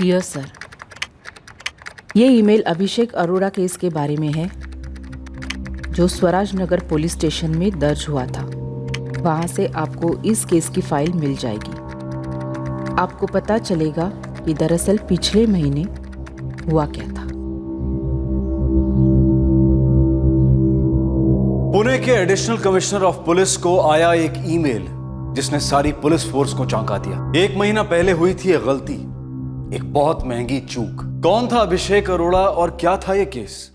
Dear sir, ये email अभिषेक Arora case के बारे में है जो स्वराज नगर पुलिस स्टेशन में दर्ज हुआ था। वहां से आपको इस केस की फाइल मिल जाएगी। आपको पता चलेगा कि दरअसल पिछले महीने हुआ क्या था। पुणे के एडिशनल कमिश्नर ऑफ पुलिस को आया एक ईमेल जिसने सारी पुलिस फोर्स को चौंका दिया। 1 महीना पहले हुई थी एक गलती, एक बहुत महंगी चूक। कौन था अभिषेक अरोड़ा और क्या था ये केस?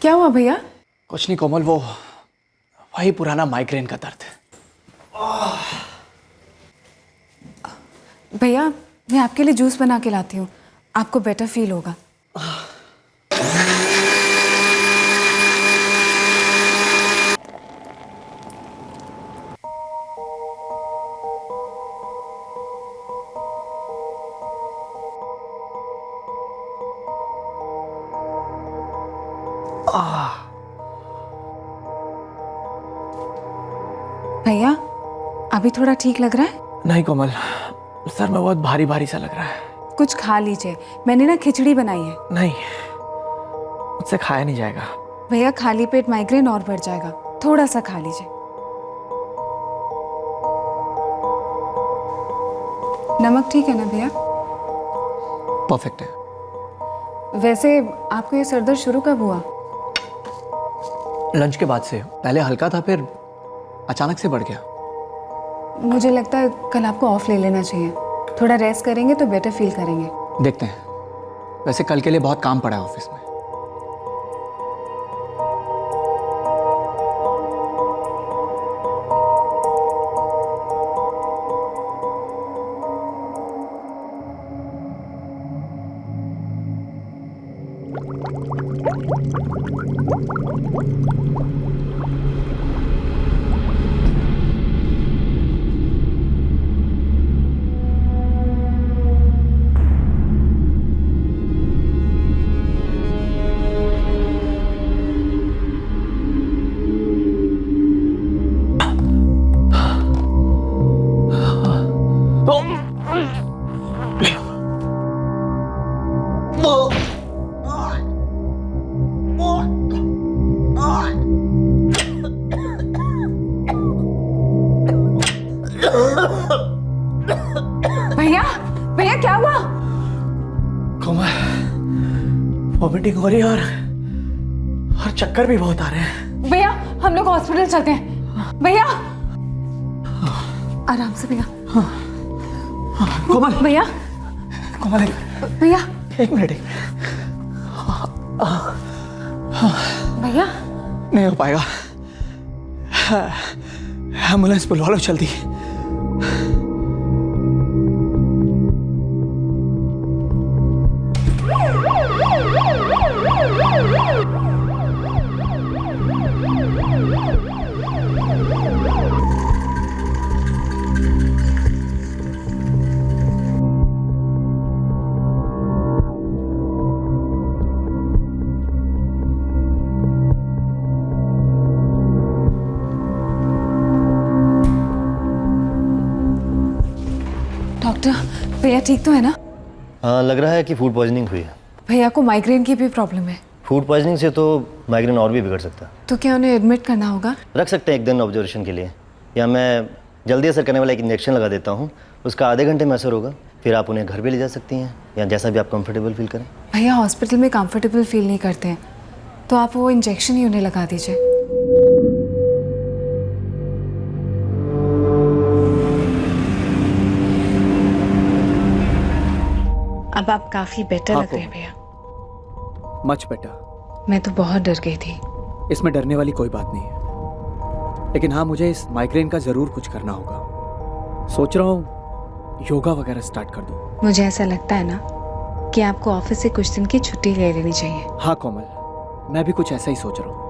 क्या हुआ भैया? कुछ नहीं कोमल, वो वही पुराना माइग्रेन का दर्द। भैया मैं आपके लिए जूस बना के लाती हूँ, आपको बेटर फील होगा। भैया अभी थोड़ा ठीक लग रहा है? नहीं कोमल, सर में बहुत भारी भारी सा लग रहा है। कुछ खा लीजिए, मैंने ना खिचड़ी बनाई है। नहीं, मुझसे खाया नहीं जाएगा। भैया खाली पेट माइग्रेन और बढ़ जाएगा, थोड़ा सा खा लीजिए। नमक ठीक है ना भैया? परफेक्ट है। वैसे आपको ये सर दर्द शुरू कब हुआ? लंच के बाद से। पहले हल्का था, फिर अचानक से बढ़ गया। मुझे लगता है कल आपको ऑफ ले लेना चाहिए। थोड़ा रेस्ट करेंगे तो बेटर फील करेंगे। देखते हैं। वैसे कल के लिए बहुत काम पड़ा है ऑफिस में। भैया भैया क्या हुआ? कोमल, वॉमिटिंग हो रही है और चक्कर भी बहुत आ रहे हैं। भैया हम लोग हॉस्पिटल चलते हैं। भैया आराम से भैया। कोमल, भैया कोमल, भैया एक मिनट। भैया नहीं हो पाएगा। एम्बुलेंस बुलवा लो जल्दी। डॉक्टर, भैया ठीक तो है ना? हाँ, लग रहा है कि फूड पॉइजनिंग हुई है। भैया को माइग्रेन की भी प्रॉब्लम है। फूड पॉइजनिंग से तो माइग्रेन और भी बिगड़ सकता है। तो क्या उन्हें एडमिट करना होगा? रख सकते हैं 1 दिन ऑब्जर्वेशन के लिए, या मैं जल्दी असर करने वाला एक इंजेक्शन लगा देता हूँ, उसका आधे घंटे में असर होगा। फिर आप उन्हें घर भी ले जा सकती हैं, या जैसा भी आप कंफर्टेबल फील करें। भैया हॉस्पिटल में कंफर्टेबल फील नहीं करते हैं, तो आप वो इंजेक्शन ही उन्हें लगा दीजिए। अब आप काफी बेटर हाँ, लग रहे हैं भैया। Much better. मैं तो बहुत डर गई थी। इसमें डरने वाली कोई बात नहीं है, लेकिन हाँ मुझे इस माइग्रेन का जरूर कुछ करना होगा। सोच रहा हूँ योगा वगैरह स्टार्ट कर दूँ। मुझे ऐसा लगता है ना कि आपको ऑफिस से कुछ दिन की छुट्टी ले लेनी चाहिए। हाँ कोमल, मैं भी कुछ ऐसा ही सोच रहा हूँ।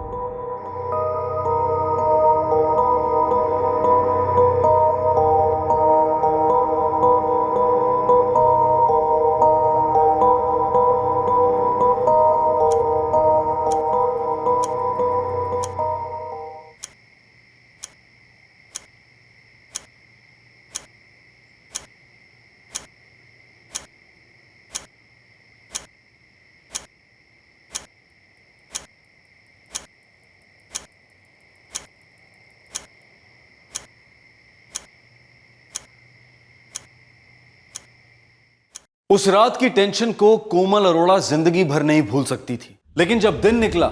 उस रात की टेंशन को कोमल अरोड़ा जिंदगी भर नहीं भूल सकती थी, लेकिन जब दिन निकला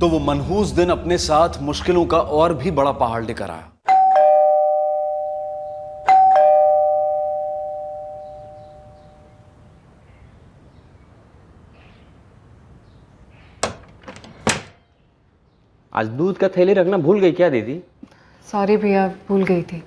तो वो मनहूस दिन अपने साथ मुश्किलों का और भी बड़ा पहाड़ लेकर आया। आज दूध का थैली रखना भूल गई क्या दीदी? सॉरी भैया, भूल गई थी।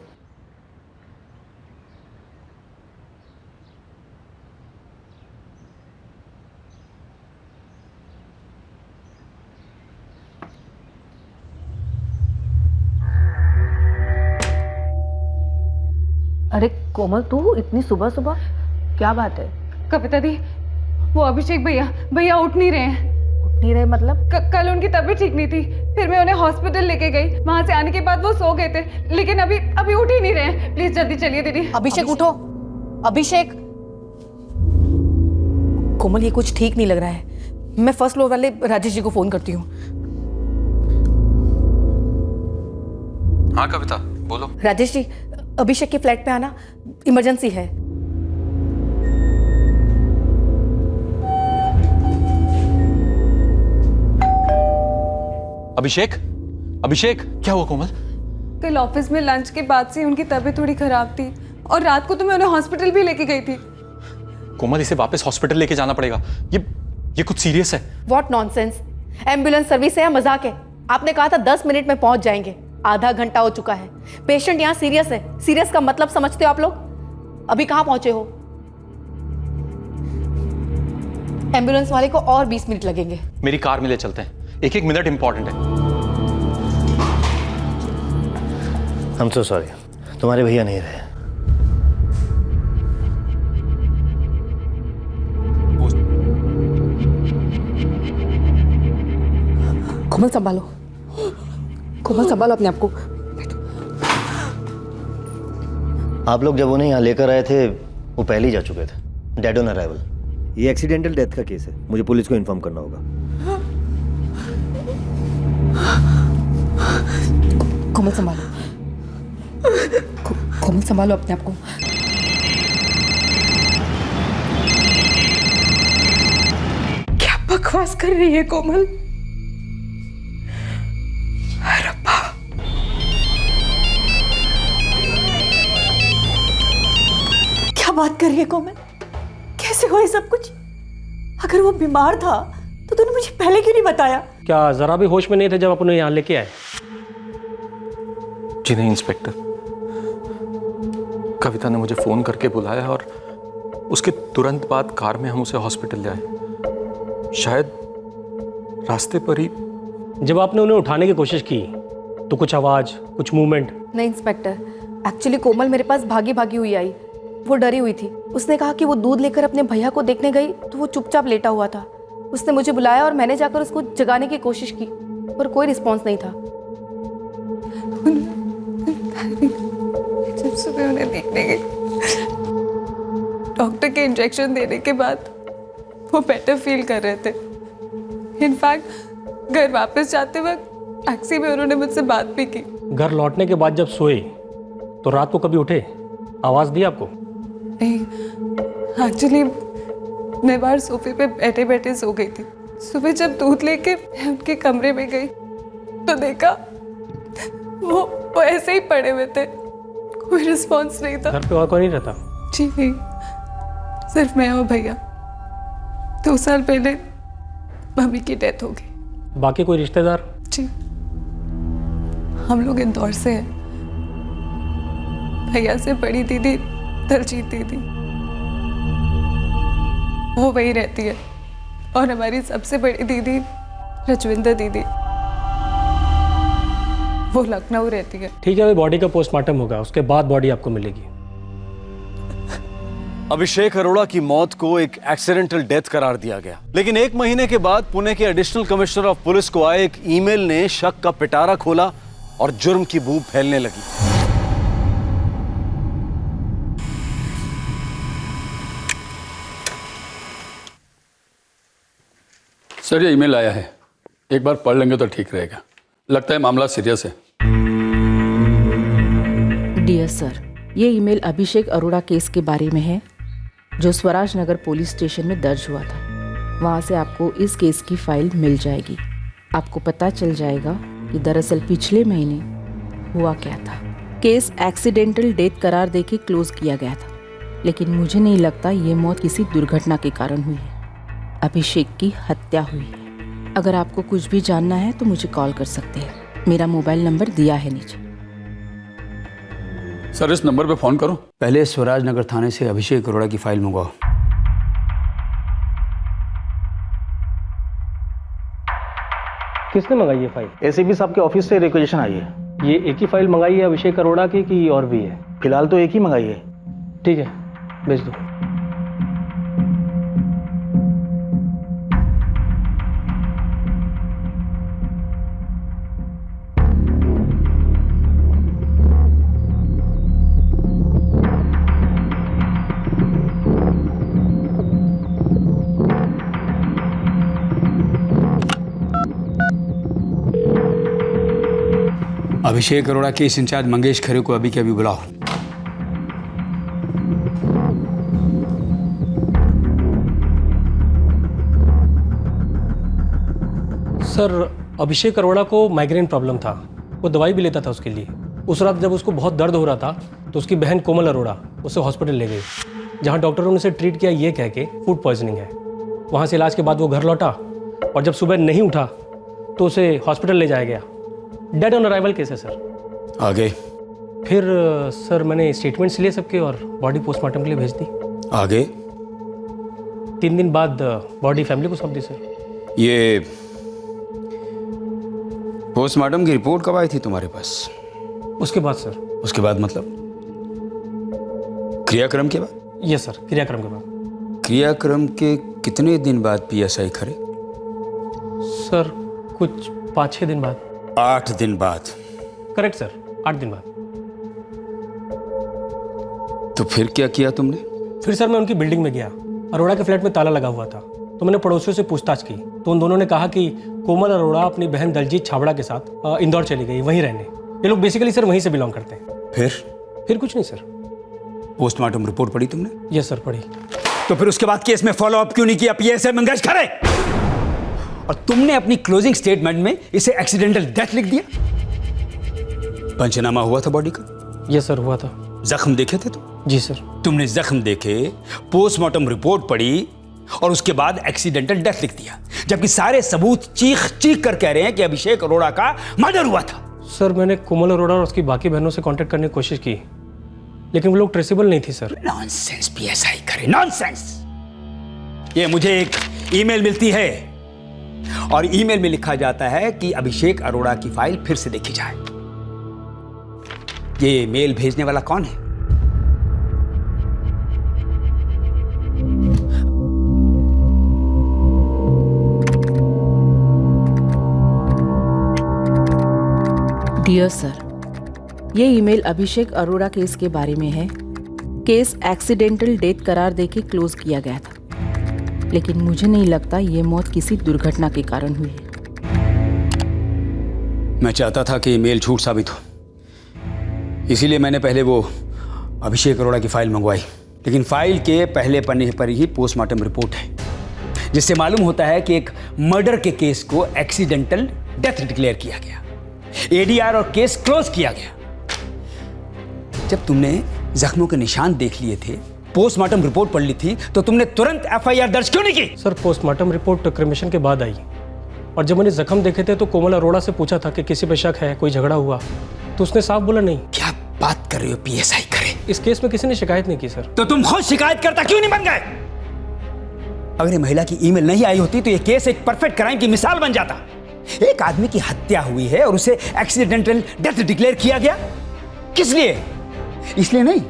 अरे कोमल, तू इतनी सुबह सुबह, क्या बात है? कविता दी, वो अभिषेक भैया उठ नहीं रहे हैं। उठ नहीं रहे मतलब? कल उनकी तबीयत ठीक नहीं थी, फिर मैं उन्हें हॉस्पिटल लेके गई। वहां से आने के बाद वो सो गए थे, लेकिन अभी उठ ही नहीं रहे हैं। प्लीज जल्दी चलिए दीदी। अभिषेक उठो, अभिषेक। कोमल, ये कुछ ठीक नहीं लग रहा है। मैं फर्स्ट फ्लोर वाले राजेश जी को फोन करती हूँ। हाँ कविता, बोलो। राजेश जी, अभिषेक के फ्लैट पे आना, इमरजेंसी है। अभिषेक क्या हुआ कोमल? कल ऑफिस में लंच के बाद से उनकी तबीयत थोड़ी खराब थी, और रात को तो मैं उन्हें हॉस्पिटल भी लेके गई थी। कोमल, इसे वापस हॉस्पिटल लेके जाना पड़ेगा। ये कुछ सीरियस है। What nonsense! एम्बुलेंस सर्विस है या मजाक है? आपने कहा था 10 मिनट में पहुंच जाएंगे, आधा घंटा हो चुका है। पेशेंट यहाँ सीरियस है। सीरियस का मतलब समझते हो आप लोग? अभी कहाँ पहुंचे हो? एम्बुलेंस वाले को और 20 मिनट लगेंगे। मेरी कार में ले चलते हैं, एक मिनट इंपॉर्टेंट है। हम सो सॉरी, तुम्हारे भैया नहीं रहे। कोमल संभालो, कोमल संभालो अपने आप को। आप लोग जब उन्हें यहाँ लेकर आए थे वो पहले ही जा चुके थे, डेड ऑन अराइवल। ये एक्सीडेंटल डेथ का केस है, मुझे पुलिस को इन्फॉर्म करना होगा। कोमल संभालो, कोमल संभालो अपने आप को। क्या बकवास कर रही है कोमल? क्या बात कर रही है कोमल? कैसे हुआ ये सब कुछ? अगर वो बीमार था तो तूने मुझे पहले क्यों नहीं बताया? क्या जरा भी होश में नहीं थे जब आप उन्हें यहाँ लेके आए? जी नहीं इंस्पेक्टर, कविता ने मुझे फोन करके बुलाया और उसके तुरंत बाद कार में हम उसे हॉस्पिटल ले आए। शायद रास्ते पर ही जब आपने उन्हें उठाने की कोशिश की तो कुछ आवाज, कुछ मूवमेंट? नहीं इंस्पेक्टर, एक्चुअली कोमल मेरे पास भागी भागी हुई आई। वो डरी हुई थी। उसने कहा कि वो दूध लेकर अपने भैया को देखने गई तो वो चुपचाप लेटा हुआ था। उसने मुझे बुलाया और मैंने जाकर उसको जगाने की कोशिश की, पर कोई रिस्पॉन्स नहीं था। जब सुबह उन्हें देखने गई, डॉक्टर के इंजेक्शन देने के बाद वो बेटर फील कर रहे थे। इनफैक्ट घर वापस जाते वक्त टैक्सी में उन्होंने मुझसे बात भी की। घर लौटने के बाद जब सोए तो रात को कभी उठे? आवाज दी आपको? नहीं, एक्चुअली मैं बाहर सोफे पे बैठे बैठे सो गई थी। सुबह जब दूध लेके मैं उनके कमरे में गई तो देखा वो ऐसे ही पड़े हुए थे, कोई रिस्पॉन्स नहीं था। घर पे और कोई नहीं रहता? जी नहीं, सिर्फ मैं और भैया। 2 साल पहले मम्मी की डेथ हो गई। बाकी कोई रिश्तेदार? जी, हम लोग इंदौर से हैं। भैया से बड़ी दीदी दलजीत दीदी, वो वही रहती है, और हमारी सबसे बड़ी दीदी रजविंदर दीदी, वो लखनऊ रहती है। ठीक है, अभी बॉडी का पोस्टमार्टम होगा, उसके बाद बॉडी आपको मिलेगी। अभिषेक अरोड़ा की मौत को एक एक्सीडेंटल डेथ करार दिया गया, लेकिन 1 महीने के बाद पुणे के एडिशनल कमिश्नर ऑफ पुलिस को आए एक ईमेल ने शक का पिटारा खोला और जुर्म की बू फैलने लगी। सर, ये ईमेल आया है, एक बार पढ़ लेंगे तो ठीक रहेगा। लगता है मामला सीरियस है। डियर सर, ये ईमेल अभिषेक अरोड़ा केस के बारे में है जो स्वराज नगर पुलिस स्टेशन में दर्ज हुआ था। वहाँ से आपको इस केस की फाइल मिल जाएगी। आपको पता चल जाएगा कि दरअसल पिछले महीने हुआ क्या था। केस एक्सीडेंटल डेथ करार देके क्लोज किया गया था, लेकिन मुझे नहीं लगता ये मौत किसी दुर्घटना के कारण हुई है। अभिषेक की हत्या हुई है। अगर आपको कुछ भी जानना है तो मुझे कॉल कर सकते हैं। मेरा मोबाइल नंबर दिया है नीचे। सर, इस नंबर पे फोन करो। पहले स्वराज नगर थाने से अभिषेक अरोड़ा की फाइल मंगवाओ। किसने मंगाई है फाइल? एसीपी साहब के ऑफिस से रिक्वेजिशन आई है। ये एक ही फाइल मंगाई है अभिषेक अरोड़ा की कि और भी है? फिलहाल तो एक ही मंगाई है। ठीक है, भेज दो। अभिषेक अरोड़ा केस इंचार्ज मंगेश खरे को अभी के अभी बुलाओ। सर, अभिषेक अरोड़ा को माइग्रेन प्रॉब्लम था, वो दवाई भी लेता था उसके लिए। उस रात जब उसको बहुत दर्द हो रहा था तो उसकी बहन कोमल अरोड़ा उसे हॉस्पिटल ले गई, जहां डॉक्टरों ने उसे ट्रीट किया ये कह के फूड पॉइजनिंग है। वहां से इलाज के बाद वो घर लौटा और जब सुबह नहीं उठा तो उसे हॉस्पिटल ले जाया गया। डेड ऑन अराइवल केस है सर। आगे? फिर सर मैंने स्टेटमेंट्स लिए सबके और बॉडी पोस्टमार्टम के लिए भेज दी। आगे? 3 दिन बाद बॉडी फैमिली को सौंप दी सर। ये पोस्टमार्टम की रिपोर्ट कब आई थी तुम्हारे पास? उसके बाद सर। उसके बाद मतलब क्रियाक्रम के बाद? यस सर, क्रियाक्रम के बाद। क्रियाक्रम के कितने दिन बाद पीएसआई खरे? सर कुछ 5-6 दिन बाद। 8 दिन बाद? करेक्ट सर, 8 दिन बाद। तो फिर क्या किया तुमने? फिर सर मैं उनकी बिल्डिंग में गया। अरोड़ा के फ्लैट में ताला लगा हुआ था, तो मैंने पड़ोसियों से पूछताछ की तो उन दोनों ने कहा कि कोमल अरोड़ा अपनी बहन दलजीत छाबड़ा के साथ इंदौर चली गई, वहीं रहने। ये लोग बेसिकली सर वहीं से बिलोंग करते हैं। फिर कुछ नहीं सर। पोस्टमार्टम रिपोर्ट पढ़ी तुमने? यस सर, पढ़ी। तो फिर उसके बाद केस में फॉलो अप क्यों नहीं किया पीएसआई मंगेश खरे? और तुमने अपनी क्लोजिंग स्टेटमेंट में इसे एक्सीडेंटल डेथ लिख दिया। पंचनामा हुआ था बॉडी का? यस सर, हुआ था। जख्म देखे थे तुम? जी सर। तुमने जख्म देखे, पोस्टमार्टम रिपोर्ट पढ़ी और उसके बाद एक्सीडेंटल डेथ लिख दिया, जबकि सारे सबूत चीख चीख कर कह रहे हैं कि अभिषेक अरोड़ा का मर्डर हुआ था। सर मैंने कोमल अरोड़ा और उसकी बाकी बहनों से कांटेक्ट करने की कोशिश की, लेकिन वो लोग ट्रेसेबल नहीं थी सर। नॉनसेंस पीएसआई करे, नॉनसेंस। ये मुझे एक ईमेल मिलती है और ईमेल में लिखा जाता है कि अभिषेक अरोड़ा की फाइल फिर से देखी जाए। ये मेल भेजने वाला कौन है? डियर सर, ये ईमेल अभिषेक अरोड़ा केस के बारे में है। केस एक्सीडेंटल डेथ करार देके क्लोज किया गया था, लेकिन मुझे नहीं लगता ये मौत किसी दुर्घटना के कारण हुई है। मैं चाहता था कि मेल झूठ साबित हो, इसीलिए मैंने पहले वो अभिषेक अरोड़ा की फाइल मंगवाई। लेकिन फाइल के पहले पन्ने पर ही पोस्टमार्टम रिपोर्ट है, जिससे मालूम होता है कि एक मर्डर के केस को एक्सीडेंटल डेथ डिक्लेयर किया गया, एडीआर और केस क्लोज किया गया। जब तुमने जख्मों के निशान देख लिए थे पोस्टमार्टम रिपोर्ट पढ़ ली थी तो तुमने तुरंत एफआईआर दर्ज क्यों नहीं की? सर पोस्टमार्टम रिपोर्ट क्रिमेशन के बाद आई, और जब मैंने जख्म देखे थे तो कोमल अरोड़ा से पूछा था कि किसी पे शक है, कोई झगड़ा हुआ, तो उसने साफ बोला नहीं। क्या बात कर रहे हो पीएसआई करे? इस केस में किसी ने शिकायत नहीं की सर। तो तुम खुद शिकायत करता क्यों नहीं बन गए? अगर ये महिला की ईमेल नहीं आई होती तो ये केस एक परफेक्ट क्राइम की मिसाल बन जाता। एक आदमी की हत्या हुई है और उसे एक्सीडेंटल डेथ डिक्लेयर किया गया। किस लिए? इसलिए नहीं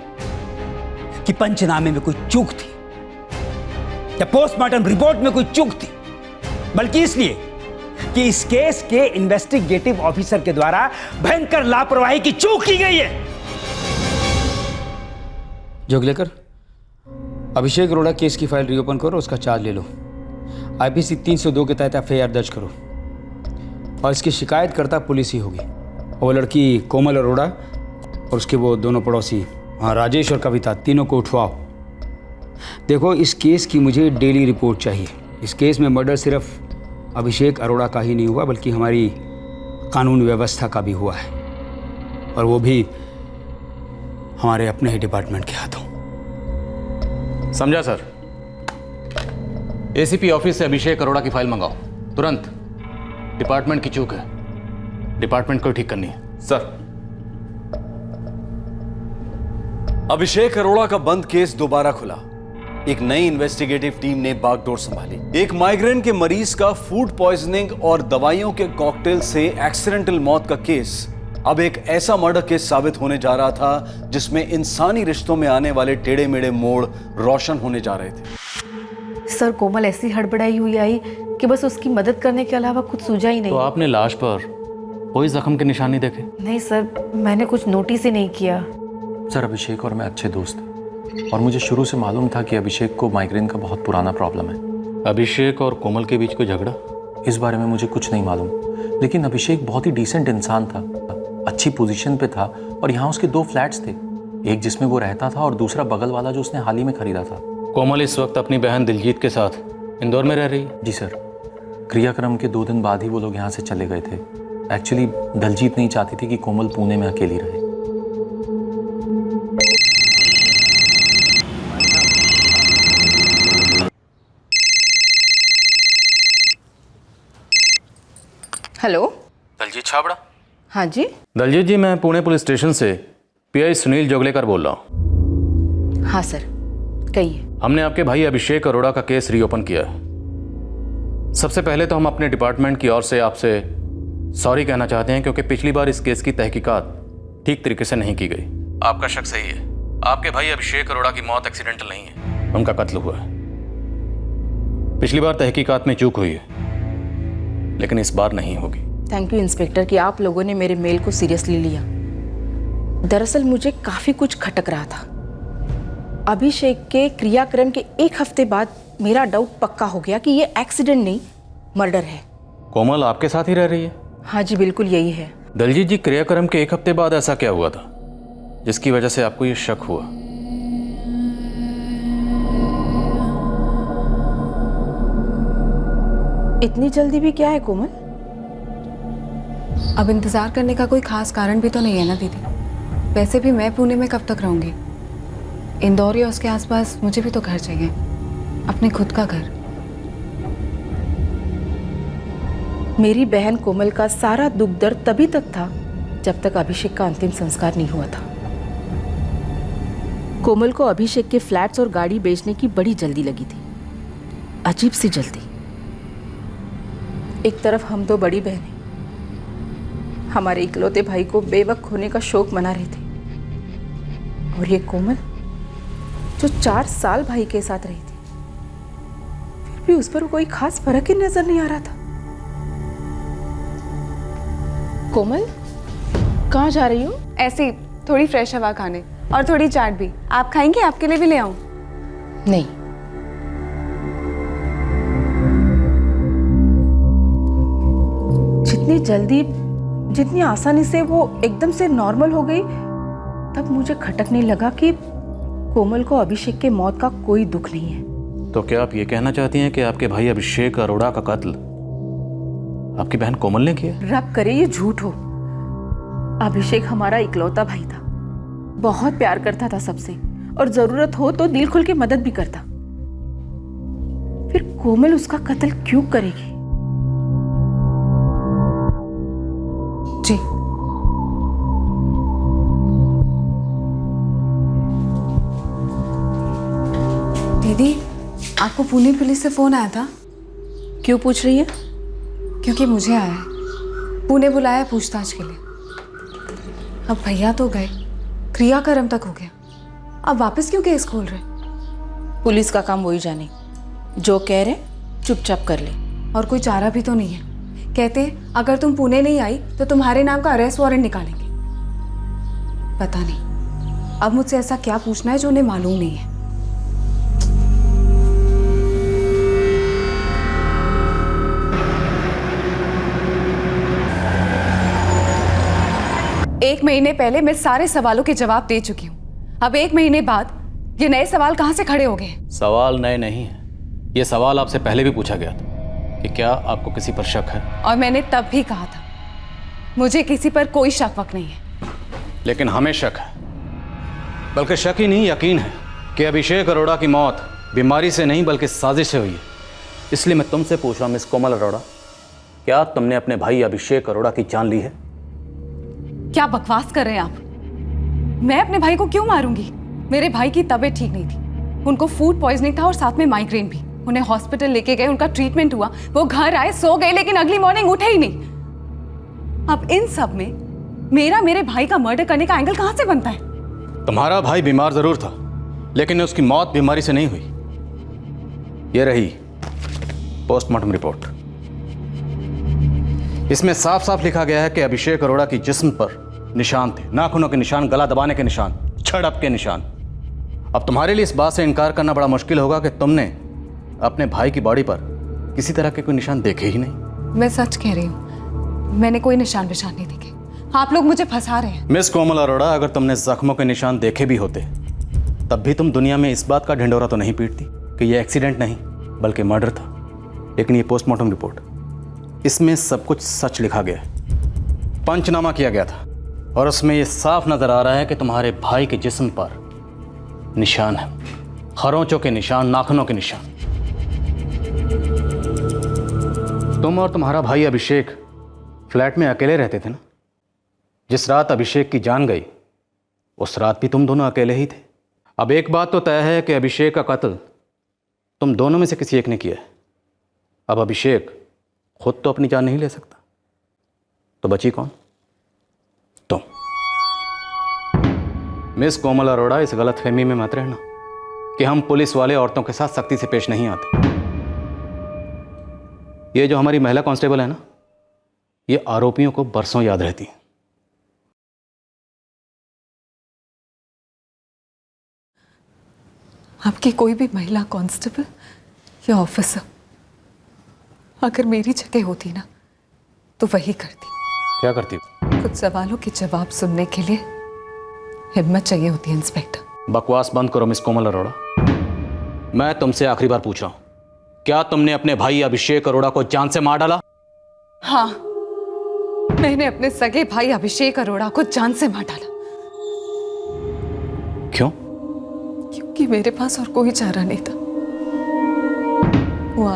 कि पंचनामे में कोई चूक थी या पोस्टमार्टम रिपोर्ट में कोई चूक थी, बल्कि इसलिए कि इस केस के इन्वेस्टिगेटिव ऑफिसर के द्वारा भयंकर लापरवाही की चूक की गई है। जोगलेकर, अभिषेक अरोड़ा केस की फाइल रीओपन करो, उसका चार्ज ले लो। आईपीसी 302 के तहत एफआईआर दर्ज करो और इसकी शिकायतकर्ता पुलिस ही होगी। वो लड़की कोमल अरोड़ा और उसके वो दोनों पड़ोसी राजेश और कविता, तीनों को उठवाओ। देखो, इस केस की मुझे डेली रिपोर्ट चाहिए। इस केस में मर्डर सिर्फ अभिषेक अरोड़ा का ही नहीं हुआ बल्कि हमारी कानून व्यवस्था का भी हुआ है, और वो भी हमारे अपने ही डिपार्टमेंट के हाथों। समझा सर। एसीपी ऑफिस से अभिषेक अरोड़ा की फाइल मंगाओ तुरंत। डिपार्टमेंट की चूक है, डिपार्टमेंट को ठीक करनी है। सर, अभिषेक अरोड़ा का बंद केस दोबारा खुला। एक नई इन्वेस्टिगेटिव टीम ने बागडोर संभाली। एक माइग्रेन के मरीज का फूड पॉइजनिंग और दवाइयों के कॉकटेल से एक्सीडेंटल मौत का केस अब एक ऐसा मर्डर केस साबित होने जा रहा था जिसमें इंसानी रिश्तों में आने वाले टेढ़े मेढ़े मोड़ रोशन होने जा रहे थे। सर कोमल ऐसी हड़बड़ाई हुई आई कि बस उसकी मदद करने के अलावा कुछ सूझा ही नहीं। तो आपने लाश पर कोई जख्म के निशान नहीं देखे? नहीं सर, मैंने कुछ नोटिस ही नहीं किया। सर, अभिषेक और मैं अच्छे दोस्त हैं और मुझे शुरू से मालूम था कि अभिषेक को माइग्रेन का बहुत पुराना प्रॉब्लम है। अभिषेक और कोमल के बीच कोई झगड़ा? इस बारे में मुझे कुछ नहीं मालूम, लेकिन अभिषेक बहुत ही डिसेंट इंसान था, अच्छी पोजीशन पे था और यहाँ उसके 2 फ्लैट्स थे, एक जिसमें वो रहता था और दूसरा बगल वाला जो उसने हाल ही में खरीदा था। कोमल इस वक्त अपनी बहन दिलजीत के साथ इंदौर में रह रही है? जी सर, क्रियाक्रम के 2 दिन बाद ही वो लोग यहाँ से चले गए थे। एक्चुअली दिलजीत नहीं चाहती थी कि कोमल पुणे में अकेली रहे। हेलो, दलजीत छाबड़ा? हाँ जी। दलजीत जी, मैं पुणे पुलिस स्टेशन से पीआई सुनील जोगलेकर बोल रहा हूँ। हाँ सर, कहिए। हमने आपके भाई अभिषेक अरोड़ा का केस रीओपन किया है। सबसे पहले तो हम अपने डिपार्टमेंट की ओर से आपसे सॉरी कहना चाहते हैं क्योंकि पिछली बार इस केस की तहकीकात ठीक तरीके से नहीं की गई। आपका शक सही है, आपके भाई अभिषेक अरोड़ा की मौत एक्सीडेंटल नहीं है, उनका कत्ल हुआ है। पिछली बार तहकीकात में चूक हुई है, लेकिन इस बार नहीं होगी। थैंक यू इंस्पेक्टर कि आप लोगों ने मेरे मेल को सीरियसली लिया। दरअसल मुझे काफी कुछ खटक रहा था। अभिषेक के क्रियाक्रम के 1 हफ्ते बाद मेरा डाउट पक्का हो गया कि ये एक्सीडेंट नहीं, मर्डर है। कोमल आपके साथ ही रह रही है? हाँ जी, बिल्कुल यही है। दलजीत जी, क्रियाक्रम के 1 हफ्ते बाद ऐसा क्या हुआ था जिसकी वजह से आपको ये शक हुआ? इतनी जल्दी भी क्या है कोमल? अब इंतज़ार करने का कोई खास कारण भी तो नहीं है ना दीदी। वैसे भी मैं पुणे में कब तक रहूँगी? इंदौर या उसके आसपास मुझे भी तो घर चाहिए, अपने खुद का घर। मेरी बहन कोमल का सारा दुख दर्द तभी तक था जब तक अभिषेक का अंतिम संस्कार नहीं हुआ था। कोमल को अभिषेक के फ्लैट्स और गाड़ी बेचने की बड़ी जल्दी लगी थी, अजीब सी जल्दी। एक तरफ हम 2 बड़ी बहनें हमारे इकलौते भाई को बेवक्त होने का शौक मना रहे थे, और ये कोमल जो 4 साल भाई के साथ रही थी, फिर भी उस पर कोई खास फर्क ही नजर नहीं आ रहा था। कोमल, कहाँ जा रही हो? ऐसे ही थोड़ी फ्रेश हवा खाने, और थोड़ी चाट भी। आप खाएंगे? आपके लिए भी ले आऊं? नहीं, जितनी जल्दी, जितनी आसानी से वो एकदम से नॉर्मल हो गई, तब मुझे खटकने लगा कि कोमल को अभिषेक के मौत का कोई दुख नहीं है। तो क्या आप ये कहना चाहती हैं कि आपके भाई अभिषेक अरोड़ा का कत्ल आपकी बहन कोमल ने किया? रब करे ये झूठ हो। अभिषेक हमारा इकलौता भाई था, बहुत प्यार करता था सबसे, और जरूरत हो तो दिल खोल के मदद भी करता। फिर कोमल उसका कत्ल क्यों करेगी? जी दीदी, आपको पुणे पुलिस से फोन आया था? क्यों पूछ रही है? क्योंकि मुझे आया है। पुणे बुलाया पूछताछ के लिए। अब भैया तो गए, क्रियाक्रम तक हो गया, अब वापस क्यों केस खोल रहे? पुलिस का काम वही जाने, जो कह रहे चुपचाप कर ले। और कोई चारा भी तो नहीं है। कहते अगर तुम पुणे नहीं आई तो तुम्हारे नाम का अरेस्ट वारंट निकालेंगे। पता नहीं अब मुझसे ऐसा क्या पूछना है जो उन्हें मालूम नहीं है। एक महीने पहले मैं सारे सवालों के जवाब दे चुकी हूँ। अब 1 महीने बाद ये नए सवाल कहाँ से खड़े हो गए? सवाल नए नहीं है, ये सवाल आपसे पहले भी पूछा गया था कि क्या आपको किसी पर शक है, और मैंने तब भी कहा था मुझे किसी पर कोई शक वक नहीं है। लेकिन हमें शक है, बल्कि शक ही नहीं यकीन है कि अभिषेक अरोड़ा की मौत बीमारी से नहीं बल्कि साजिश से हुई है। इसलिए मैं तुमसे पूछ रहा हूँ मिस कोमल अरोड़ा, क्या तुमने अपने भाई अभिषेक अरोड़ा की जान ली है? क्या बकवास कर रहे हैं आप? मैं अपने भाई को क्यों मारूंगी? मेरे भाई की तबीयत ठीक नहीं थी, उनको फूड पॉइजनिंग था और साथ में माइग्रेन भी। उन्हें हॉस्पिटल लेके गए, उनका ट्रीटमेंट हुआ, वो घर आए, सो गए, लेकिन अगली मॉर्निंग उठे ही नहीं। अब इन सब में मेरा मेरे भाई का मर्डर करने का एंगल कहां से बनता है? तुम्हारा भाई बीमार जरूर था, लेकिन उसकी मौत बीमारी से नहीं हुई। ये रही पोस्टमार्टम रिपोर्ट। इसमें साफ साफ लिखा गया है कि अभिषेक अरोड़ा की जिस्म पर निशान थे, नाखूनों के निशान, गला दबाने के निशान, झड़प के निशान। अब तुम्हारे लिए इस बात से इनकार करना बड़ा मुश्किल होगा कि तुमने अपने भाई की बॉडी पर किसी तरह के कोई निशान देखे ही नहीं। मैं सच कह रही हूँ, मैंने कोई निशान विशान नहीं देखे। आप लोग मुझे फंसा रहे हैं। मिस कोमल अरोड़ा, अगर तुमने जख्मों के निशान देखे भी होते तब भी तुम दुनिया में इस बात का ढिंढोरा तो नहीं पीटती कि यह एक्सीडेंट नहीं बल्कि मर्डर था। लेकिन ये पोस्टमार्टम रिपोर्ट, इसमें सब कुछ सच लिखा गया है, पंचनामा किया गया था, और उसमें यह साफ नजर आ रहा है कि तुम्हारे भाई के जिस्म पर निशान है, खरोंचों के निशान, नाखूनों के निशान। तुम और तुम्हारा भाई अभिषेक फ्लैट में अकेले रहते थे ना? जिस रात अभिषेक की जान गई उस रात भी तुम दोनों अकेले ही थे। अब एक बात तो तय है कि अभिषेक का कत्ल तुम दोनों में से किसी एक ने किया है। अब अभिषेक खुद तो अपनी जान नहीं ले सकता, तो बची कौन? तुम। मिस कोमल अरोड़ा, इस गलतफहमी में मत रहना कि हम पुलिस वाले औरतों के साथ सख्ती से पेश नहीं आते। ये जो हमारी महिला कांस्टेबल है ना, ये आरोपियों को बरसों याद रहती है। आपकी कोई भी महिला कांस्टेबल या ऑफिसर अगर मेरी जगह होती ना तो वही करती। क्या करती हो? कुछ सवालों के जवाब सुनने के लिए हिम्मत चाहिए होती है इंस्पेक्टर। बकवास बंद करो मिस कोमल अरोड़ा। मैं तुमसे आखिरी बार पूछ रहा हूं, क्या तुमने अपने भाई अभिषेक अरोड़ा को जान से मार डाला? हाँ, मैंने अपने सगे भाई अभिषेक अरोड़ा को जान से मार डाला। क्यों? क्योंकि मेरे पास और कोई चारा नहीं था। वो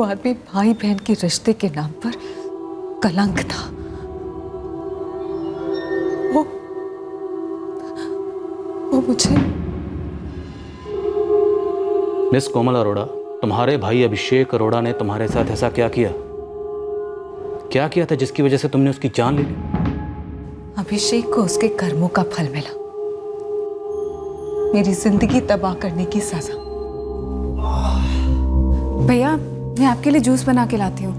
आदमी भाई बहन के रिश्ते के नाम पर कलंक था। वो मुझे। मिस कोमल अरोड़ा, तुम्हारे भाई अभिषेक अरोड़ा ने तुम्हारे साथ ऐसा क्या किया? क्या किया था जिसकी वजह से तुमने उसकी जान ले ली? अभिषेक को उसके कर्मों का फल मिला, मेरी जिंदगी तबाह करने की सजा। भैया, मैं आपके लिए जूस बना के लाती हूँ,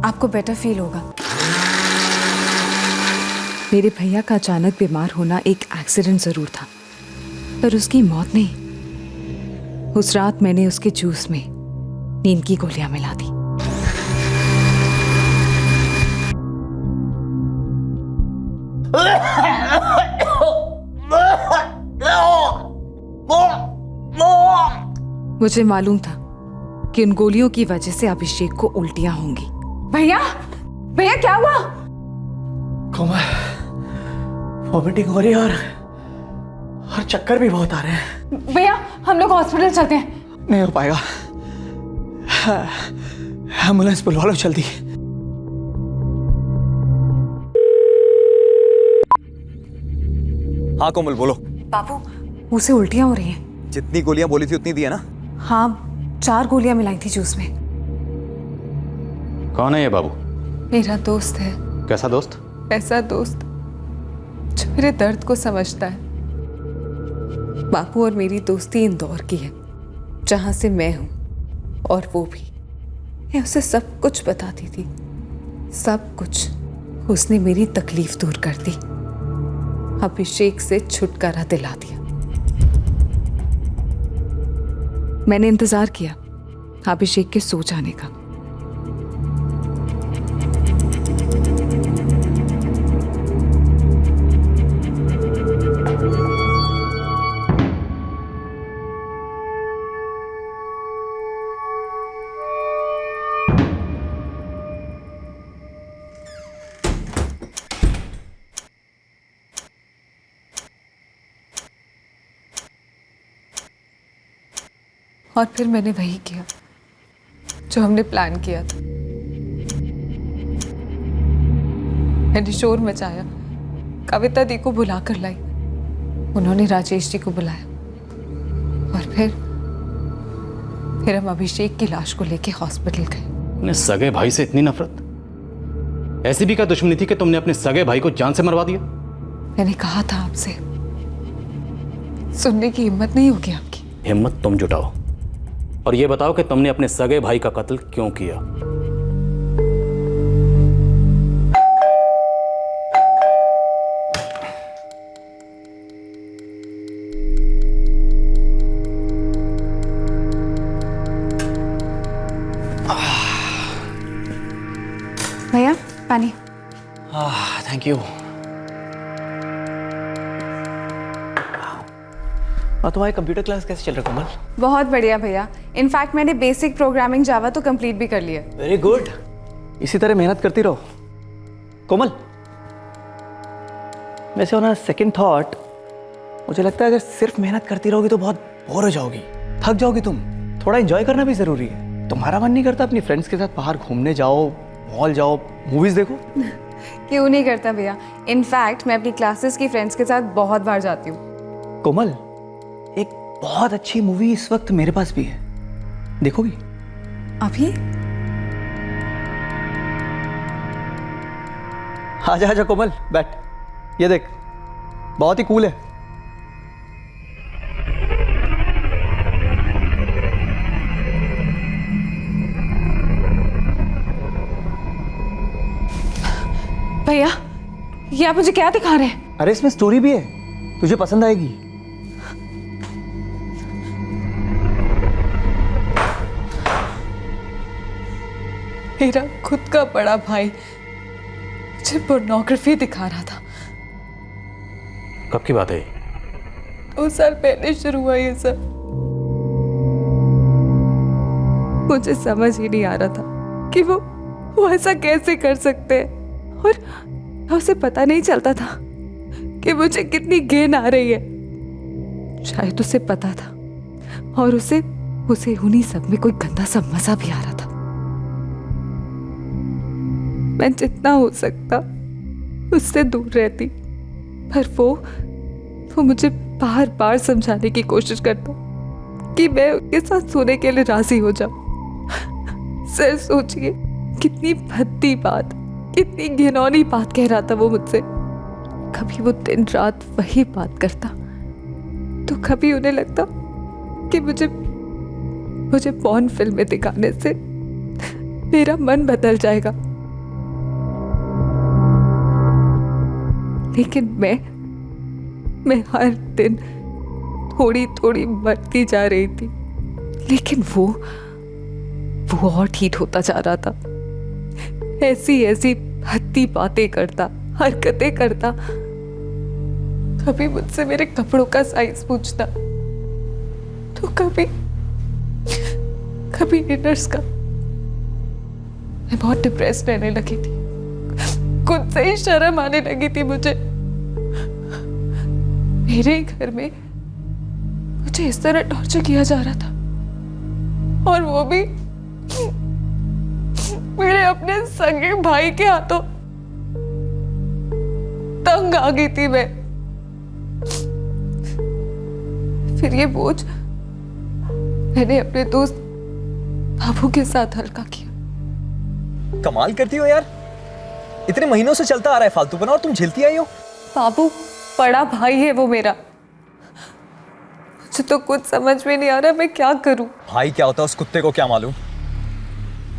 आपको बेटर फील होगा। मेरे भैया का अचानक बीमार होना एक एक्सीडेंट जरूर था, पर उसकी मौत नहीं। उस रात मैंने उसके जूस में नींद की गोलियां मिला दी। मुझे मालूम था कि उन गोलियों की वजह से अभिषेक को उल्टियां होंगी। भैया, भैया क्या हुआ? कोमल, वॉमिटिंग हो रही है और और चक्कर भी बहुत आ रहे हैं। भैया हम लोग हॉस्पिटल चलते हैं। नहीं हो पाएगा, एम्बुलेंस बुलवा लो जल्दी। हाँ कोमल बोलो। बाबू मुँह से उल्टियाँ हो रही हैं। जितनी गोलियां बोली थी उतनी दी है ना? हाँ 4 गोलियां मिलाई थी जूस में। कौन है ये बाबू? मेरा दोस्त है। कैसा दोस्त? ऐसा दोस्त जो मेरे दर्द को समझता है। बापू और मेरी दोस्ती इंदौर की है, जहाँ से मैं हूँ, और वो भी। मैं उसे सब कुछ बताती थी, सब कुछ। उसने मेरी तकलीफ दूर कर दी, अभिषेक से छुटकारा दिला दिया। मैंने इंतजार किया अभिषेक के सो जाने का। और फिर मैंने वही किया जो हमने प्लान किया था। मैंने शोर मचाया, कविता दी को बुला कर लाई, उन्होंने राजेश जी को बुलाया, और फिर हम अभिषेक की लाश को लेके हॉस्पिटल गए। अपने सगे भाई से इतनी नफरत? ऐसी भी क्या दुश्मनी थी कि तुमने अपने सगे भाई को जान से मरवा दिया? मैंने कहा था आपसे, सुनने की हिम्मत नहीं होगी आपकी। हिम्मत तुम जुटाओ और ये बताओ कि तुमने अपने सगे भाई का कत्ल क्यों किया? भैया पानी। Thank you. और तुम्हारी कंप्यूटर क्लास कैसे चल रहा है कोमल? बहुत बढ़िया भैया, इनफैक्ट मैंने बेसिक प्रोग्रामिंग जावा तो कंप्लीट भी कर लिया। वेरी गुड, इसी तरह मेहनत करती रहो कोमल। वैसे ऑन सेकंड थॉट मुझे लगता है अगर सिर्फ मेहनत करती रहोगी तो बहुत बोर हो जाओगी, थक जाओगी तुम। थोड़ा एंजॉय करना भी जरूरी है। तुम्हारा मन नहीं करता अपनी फ्रेंड्स के साथ बाहर घूमने जाओ, मॉल जाओ, मूवीज देखो? क्यों नहीं करता भैया, इनफैक्ट मैं अपनी क्लासेस की फ्रेंड्स के साथ बहुत बार जाती हूँ। कोमल, एक बहुत अच्छी मूवी इस वक्त मेरे पास भी है, देखोगी? अभी? आजा आजा कोमल, बैठ, ये देख, बहुत ही कूल है। भैया ये आप मुझे क्या दिखा रहे हैं? अरे इसमें स्टोरी भी है, तुझे पसंद आएगी। मेरा खुद का बड़ा भाई मुझे पोर्नोग्राफी दिखा रहा था। कब की बात है? 2 साल पहले शुरू हुआ ये सब। मुझे समझ ही नहीं आ रहा था कि वो ऐसा कैसे कर सकते हैं, और उसे पता नहीं चलता था कि मुझे कितनी गेन आ रही है। शायद उसे पता था, और उसे उन्हीं सब में कोई गंदा सा मजा भी आ रहा था। मैं जितना हो सकता उससे दूर रहती, पर वो मुझे बार बार समझाने की कोशिश करता कि मैं उसके साथ सोने के लिए राजी हो जाऊं। सर सोचिए, कितनी भद्दी बात, कितनी घिनौनी बात कह रहा था वो मुझसे। कभी वो दिन रात वही बात करता, तो कभी उन्हें लगता कि मुझे पॉर्न फिल्में दिखाने से मेरा मन बदल जाएगा। लेकिन मैं हर दिन थोड़ी थोड़ी बढ़ती जा रही थी, लेकिन वो और ठीक होता जा रहा था। ऐसी भद्दी बातें करता, हरकतें करता। कभी मुझसे मेरे कपड़ों का साइज पूछता, तो कभी इनर्स का। मैं बहुत डिप्रेस रहने लगी थी, खुद से ही शर्म आने लगी थी मुझे। मेरे ही घर में मुझे इस तरह टॉर्चर किया जा रहा था, और वो भी मेरे अपने सगे भाई के हाथों। तंग आ गई थी मैं। फिर ये बोझ मैंने अपने दोस्त बाबू के साथ हल्का किया। कमाल करती हो यार, इतने महीनों से चलता आ रहा है फालतूपना और तुम झेलती आई हो। बाबू बड़ा भाई है वो मेरा। मुझे तो कुछ समझ में नहीं आ रहा मैं क्या करूं। भाई क्या होता है उस कुत्ते को क्या मालूम।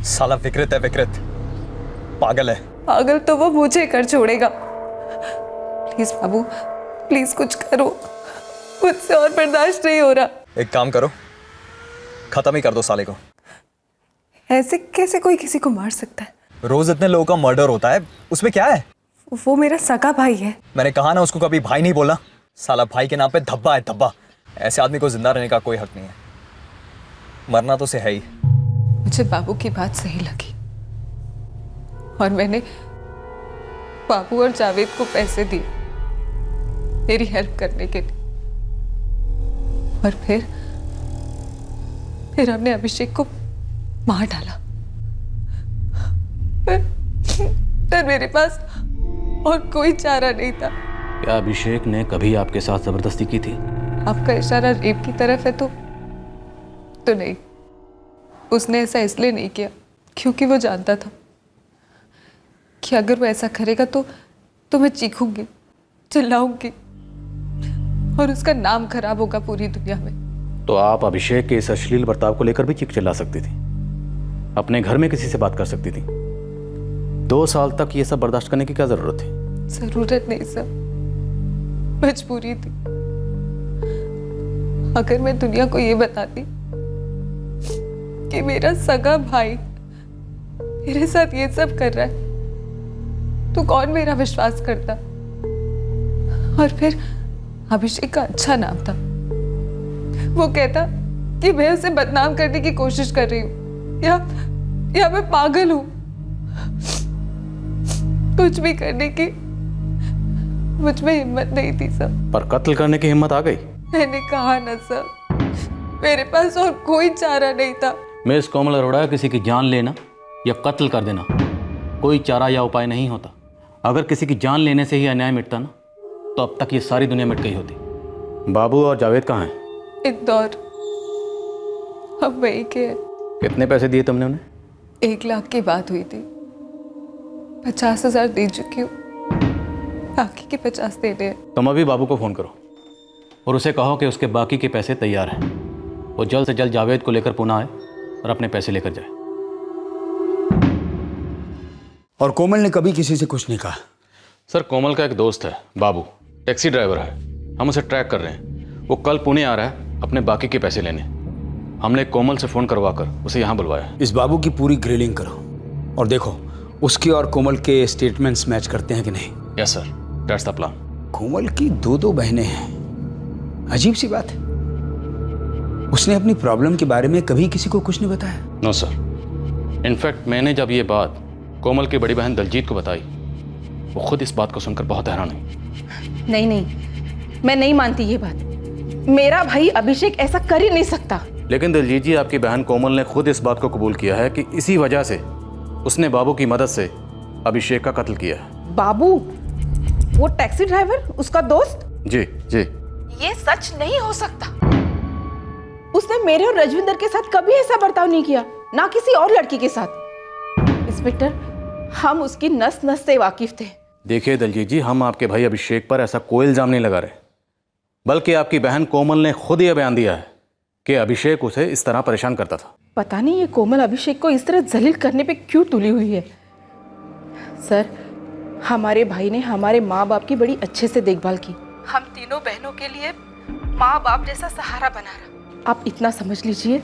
साला विकृत है, विकृत पागल है। पागल तो वो मुझे कर छोड़ेगा। प्लीज बाबू, प्लीज कुछ करो, मुझसे और बर्दाश्त नहीं हो रहा। एक काम करो, खत्म ही कर दो साले को। ऐसे कैसे कोई किसी को मार सकता है? रोज इतने लोगों का मर्डर होता है, उसमें क्या है? वो मेरा सगा भाई है। मैंने कहा ना उसको कभी भाई नहीं बोला। साला भाई के नाम पे धब्बा है, धब्बा। ऐसे आदमी को जिंदा रहने का कोई हक नहीं है, मरना तो से है ही। मुझे बाबू की बात सही लगी और मैंने बाबू और जावेद को पैसे दिए मेरी हेल्प करने के लिए, और फिर हमने अभिषेक को मार डाला। फिर मेरे पास और कोई चारा नहीं था। क्या अभिषेक ने कभी आपके साथ जबरदस्ती की थी? आपका इशारा रेप की तरफ है तो नहीं। उसने ऐसा इसलिए नहीं किया क्योंकि वो जानता था कि अगर वो ऐसा करेगा तो मैं चीखूंगी, चिल्लाऊंगी और उसका नाम खराब होगा पूरी दुनिया में। तो आप अभिषेक के इस अश्लील बर्ताव को लेकर भी चीख चिल्ला सकती थी, अपने घर में किसी से बात कर सकती थी। 2 साल तक ये सब बर्दाश्त करने की क्या जरूरत थी? जरूरत नहीं सर, मजबूरी थी। अगर मैं दुनिया को ये बताती कि मेरा सगा भाई मेरे साथ ये सब कर रहा है तो कौन मेरा विश्वास करता? और फिर अभिषेक का अच्छा नाम था। वो कहता कि मैं उसे बदनाम करने की कोशिश कर रही हूँ या मैं पागल हूँ। कुछ भी करने की मुझ में हिम्मत नहीं थी सर। पर कत्ल करने की हिम्मत आ गई। मैंने कहा ना सर, मेरे पास और कोई चारा नहीं था। मिस कोमल अरोड़ा, किसी की जान लेना या कत्ल कर देना कोई चारा या उपाय नहीं होता। अगर किसी की जान लेने से ही अन्याय मिटता ना तो अब तक ये सारी दुनिया मिट गई होती। बाबू और जावेद कहाँ हैं? इंदौर। अब वही के है। कितने पैसे दिए तुमने उन्हें? 1 लाख की बात हुई थी, 50,000 दे चुकी हूँ, बाकी के 50 देने हैं। तुम अभी बाबू को फ़ोन करो और उसे कहो कि उसके बाकी के पैसे तैयार हैं। वो जल्द से जल्द जावेद को लेकर पुणे आए और अपने पैसे लेकर जाए। और कोमल ने कभी किसी से कुछ नहीं कहा? सर, कोमल का एक दोस्त है बाबू, टैक्सी ड्राइवर है। हम उसे ट्रैक कर रहे हैं। वो कल पुणे आ रहा है अपने बाकी के पैसे लेने। हमने कोमल से फ़ोन करवाकर उसे यहाँ बुलवाया। इस बाबू की पूरी ग्रिलिंग करो और देखो उसकी और कोमल के स्टेटमेंट्स मैच करते हैं कि नहीं। Yes sir, that's the plan. Komal की 2 बहनें हैं, अजीब सी बात है। उसने अपनी प्रॉब्लम के बारे में कभी किसी को कुछ नहीं बताया? नो सर, इनफैक्ट मैंने जब ये बात कोमल की बड़ी बहन दलजीत को बताई, वो खुद इस बात को सुनकर बहुत हैरान हुई। नहीं, मैं नहीं मानती ये बात। मेरा भाई अभिषेक ऐसा कर ही नहीं सकता। लेकिन दलजीत जी, आपकी बहन कोमल ने खुद इस बात को कबूल किया है कि इसी वजह से उसने बाबू की मदद से अभिषेक का कत्ल किया है। बाबू, वो टैक्सी ड्राइवर, उसका दोस्त? जी जी। ये सच नहीं हो सकता। उसने मेरे और रजविंदर के साथ कभी ऐसा बर्ताव नहीं किया, ना किसी और लड़की के साथ। इंस्पेक्टर, हम उसकी नस नस से वाकिफ थे। देखिए दलजीत जी, हम आपके भाई अभिषेक पर ऐसा कोई इल्जाम नहीं लगा रहे, बल्कि आपकी बहन कोमल ने खुद यह बयान दिया है कि अभिषेक उसे इस तरह परेशान करता था। पता नहीं ये कोमल अभिषेक को इस तरह जलील करने पे क्यों तुली हुई है। सर, हमारे भाई ने हमारे माँ बाप की बड़ी अच्छे से देखभाल की। हम तीनों बहनों के लिए माँ बाप जैसा सहारा बना रहा। आप इतना समझ लीजिए,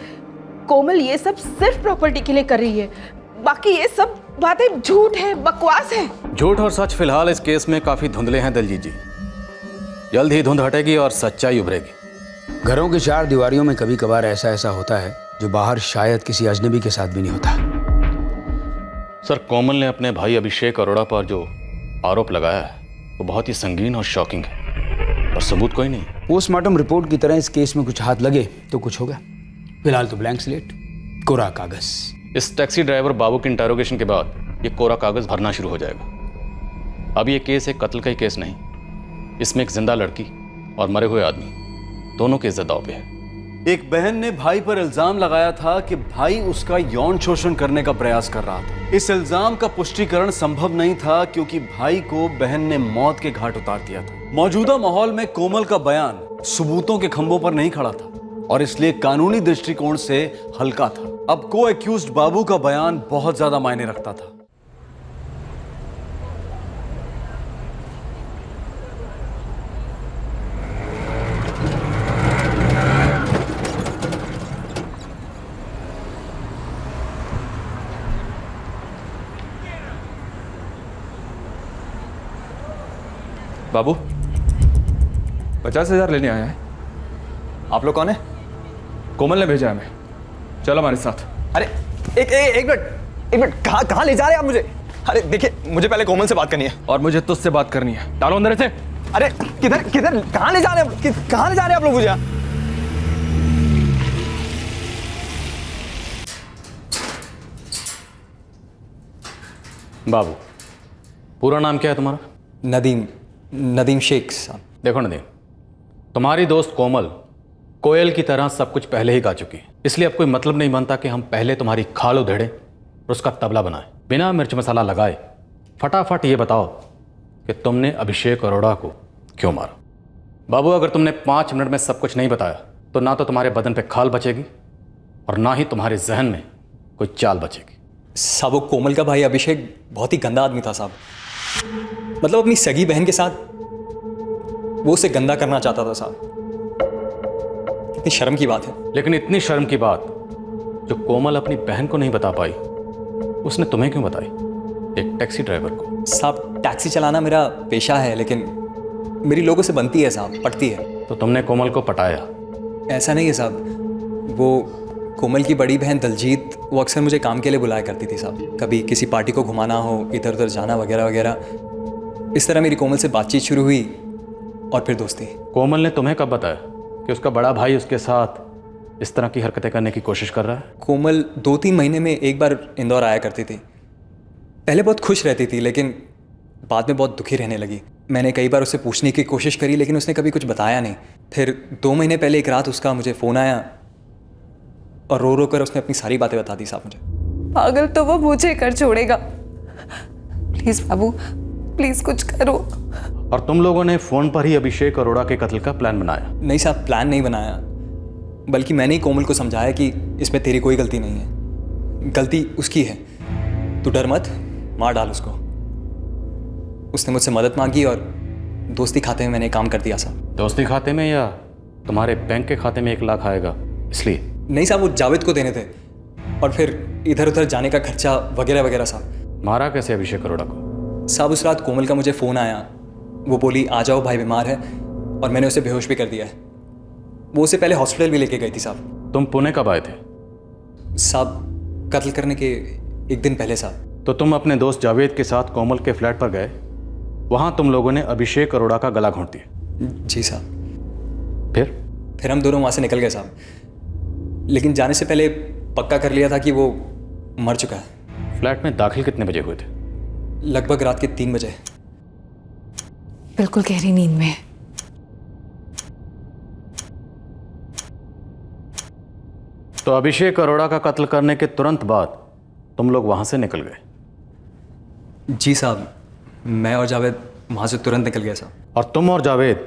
कोमल ये सब सिर्फ प्रॉपर्टी के लिए कर रही है, बाकी ये सब बातें झूठ है, बकवास है। झूठ और सच फिलहाल इस केस में काफी धुंधले हैं दलजीत जी। जल्द ही धुंध हटेगी और सच्चाई उभरेगी। घरों की 4 दीवारियों में कभी कभार ऐसा होता है जो बाहर शायद किसी अजनबी के साथ भी नहीं होता। सर, कोमल ने अपने भाई अभिषेक अरोड़ा पर जो आरोप लगाया है वो बहुत ही संगीन और शॉकिंग है। और सबूत कोई नहीं। पोस्टमार्टम रिपोर्ट की तरह इस केस में कुछ हाथ लगे तो कुछ होगा, फिलहाल तो ब्लैंक स्लेट, कोरा कागज। इस टैक्सी ड्राइवर बाबू के इंटरोगेशन के बाद ये कोरा कागज भरना शुरू हो जाएगा। अब ये केस एक कत्ल का ही केस नहीं, इसमें एक जिंदा लड़की और मरे हुए आदमी दोनों की इज्जत दांव पे है। एक बहन ने भाई पर इल्जाम लगाया था कि भाई उसका यौन शोषण करने का प्रयास कर रहा था। इस इल्जाम का पुष्टिकरण संभव नहीं था क्योंकि भाई को बहन ने मौत के घाट उतार दिया था। मौजूदा माहौल में कोमल का बयान सबूतों के खंभों पर नहीं खड़ा था और इसलिए कानूनी दृष्टिकोण से हल्का था। अब को एक्यूज्ड बाबू का बयान बहुत ज्यादा मायने रखता था। बाबू 50,000 लेने आया है। आप लोग कौन है? कोमल ने भेजा है हमें, चलो हमारे साथ। अरे एक मिनट, कहाँ ले जा रहे हैं आप मुझे? अरे देखिए, मुझे पहले कोमल से बात करनी है। और मुझे तुझसे बात करनी है। डालो अंदर से। अरे किधर कहाँ ले जा रहे हैं? कहाँ ले जा रहे हैं आप लोग मुझे? बाबू, पूरा नाम क्या है तुम्हारा? नदीम शेख साहब। देखो नदीम, तुम्हारी दोस्त कोमल कोयल की तरह सब कुछ पहले ही गा चुकी है, इसलिए अब कोई मतलब नहीं बनता कि हम पहले तुम्हारी खाल उधेड़े और उसका तबला बनाए। बिना मिर्च मसाला लगाए फटाफट ये बताओ कि तुमने अभिषेक अरोड़ा को क्यों मारा। बाबू, अगर तुमने 5 मिनट में सब कुछ नहीं बताया तो ना तो तुम्हारे बदन पे खाल बचेगी और ना ही तुम्हारे जहन में कोई चाल बचेगी। साहब, वो कोमल का भाई अभिषेक बहुत ही गंदा आदमी था साहब। मतलब अपनी सगी बहन के साथ वो उसे गंदा करना चाहता था साहब। कितनी शर्म की बात है। लेकिन इतनी शर्म की बात जो कोमल अपनी बहन को नहीं बता पाई, उसने तुम्हें क्यों बताई, एक टैक्सी ड्राइवर को? साहब, टैक्सी चलाना मेरा पेशा है, लेकिन मेरी लोगों से बनती है साहब, पटती है। तो तुमने कोमल को पटाया? ऐसा नहीं है साहब। वो कोमल की बड़ी बहन दलजीत, वो अक्सर मुझे काम के लिए बुलाया करती थी साहब। कभी किसी पार्टी को घुमाना हो, इधर उधर जाना वगैरह वगैरह। इस तरह मेरी कोमल से बातचीत शुरू हुई और फिर दोस्ती। कोमल ने तुम्हें कब बताया कि उसका बड़ा भाई उसके साथ इस तरह की हरकतें करने की कोशिश कर रहा है? कोमल 2-3 महीने में एक बार इंदौर आया करती थी। पहले बहुत खुश रहती थी, लेकिन बाद में बहुत दुखी रहने लगी। मैंने कई बार उससे पूछने की कोशिश करी, लेकिन उसने कभी कुछ बताया नहीं। फिर 2 महीने पहले एक रात उसका मुझे फ़ोन आया और रो रो कर उसने अपनी सारी बातें बता दी साहब मुझे। पागल तो वो मुझे कर छोड़ेगा। प्लीज बाबू, प्लीज कुछ करो। और तुम लोगों ने फ़ोन पर ही अभिषेक अरोड़ा के कत्ल का प्लान बनाया? नहीं साहब, प्लान नहीं बनाया, बल्कि मैंने ही कोमल को समझाया कि इसमें तेरी कोई गलती नहीं है, गलती उसकी है। तू डर मत, मार डाल उसको। उसने मुझसे मदद मांगी और दोस्ती खाते में मैंने काम कर दिया साहब। दोस्ती खाते में या तुम्हारे बैंक के खाते में 1 लाख आएगा इसलिए? नहीं साहब, वो जावेद को देने थे और फिर इधर उधर जाने का खर्चा वगैरह वगैरह साहब। मारा कैसे अभिषेक अरोड़ा को? साहब, उस रात कोमल का मुझे फ़ोन आया। वो बोली आ जाओ भाई बीमार है, और मैंने उसे बेहोश भी कर दिया है। वो उसे पहले हॉस्पिटल भी लेके गई थी साहब। तुम पुणे कब आए थे? साहब, कत्ल करने के 1 दिन पहले साहब। तो तुम अपने दोस्त जावेद के साथ कोमल के फ्लैट पर गए, वहाँ तुम लोगों ने अभिषेक अरोड़ा का गला घोंट दिया? जी साहब। फिर हम दोनों वहाँ से निकल गए साहब, लेकिन जाने से पहले पक्का कर लिया था कि वो मर चुका है। फ्लैट में दाखिल कितने बजे हुए थे? लगभग रात के 3 बजे। बिल्कुल गहरी नींद में। तो अभिषेक अरोड़ा का कत्ल करने के तुरंत बाद तुम लोग वहां से निकल गए? जी साहब, मैं और जावेद वहां से तुरंत निकल गए साहब। और तुम और जावेद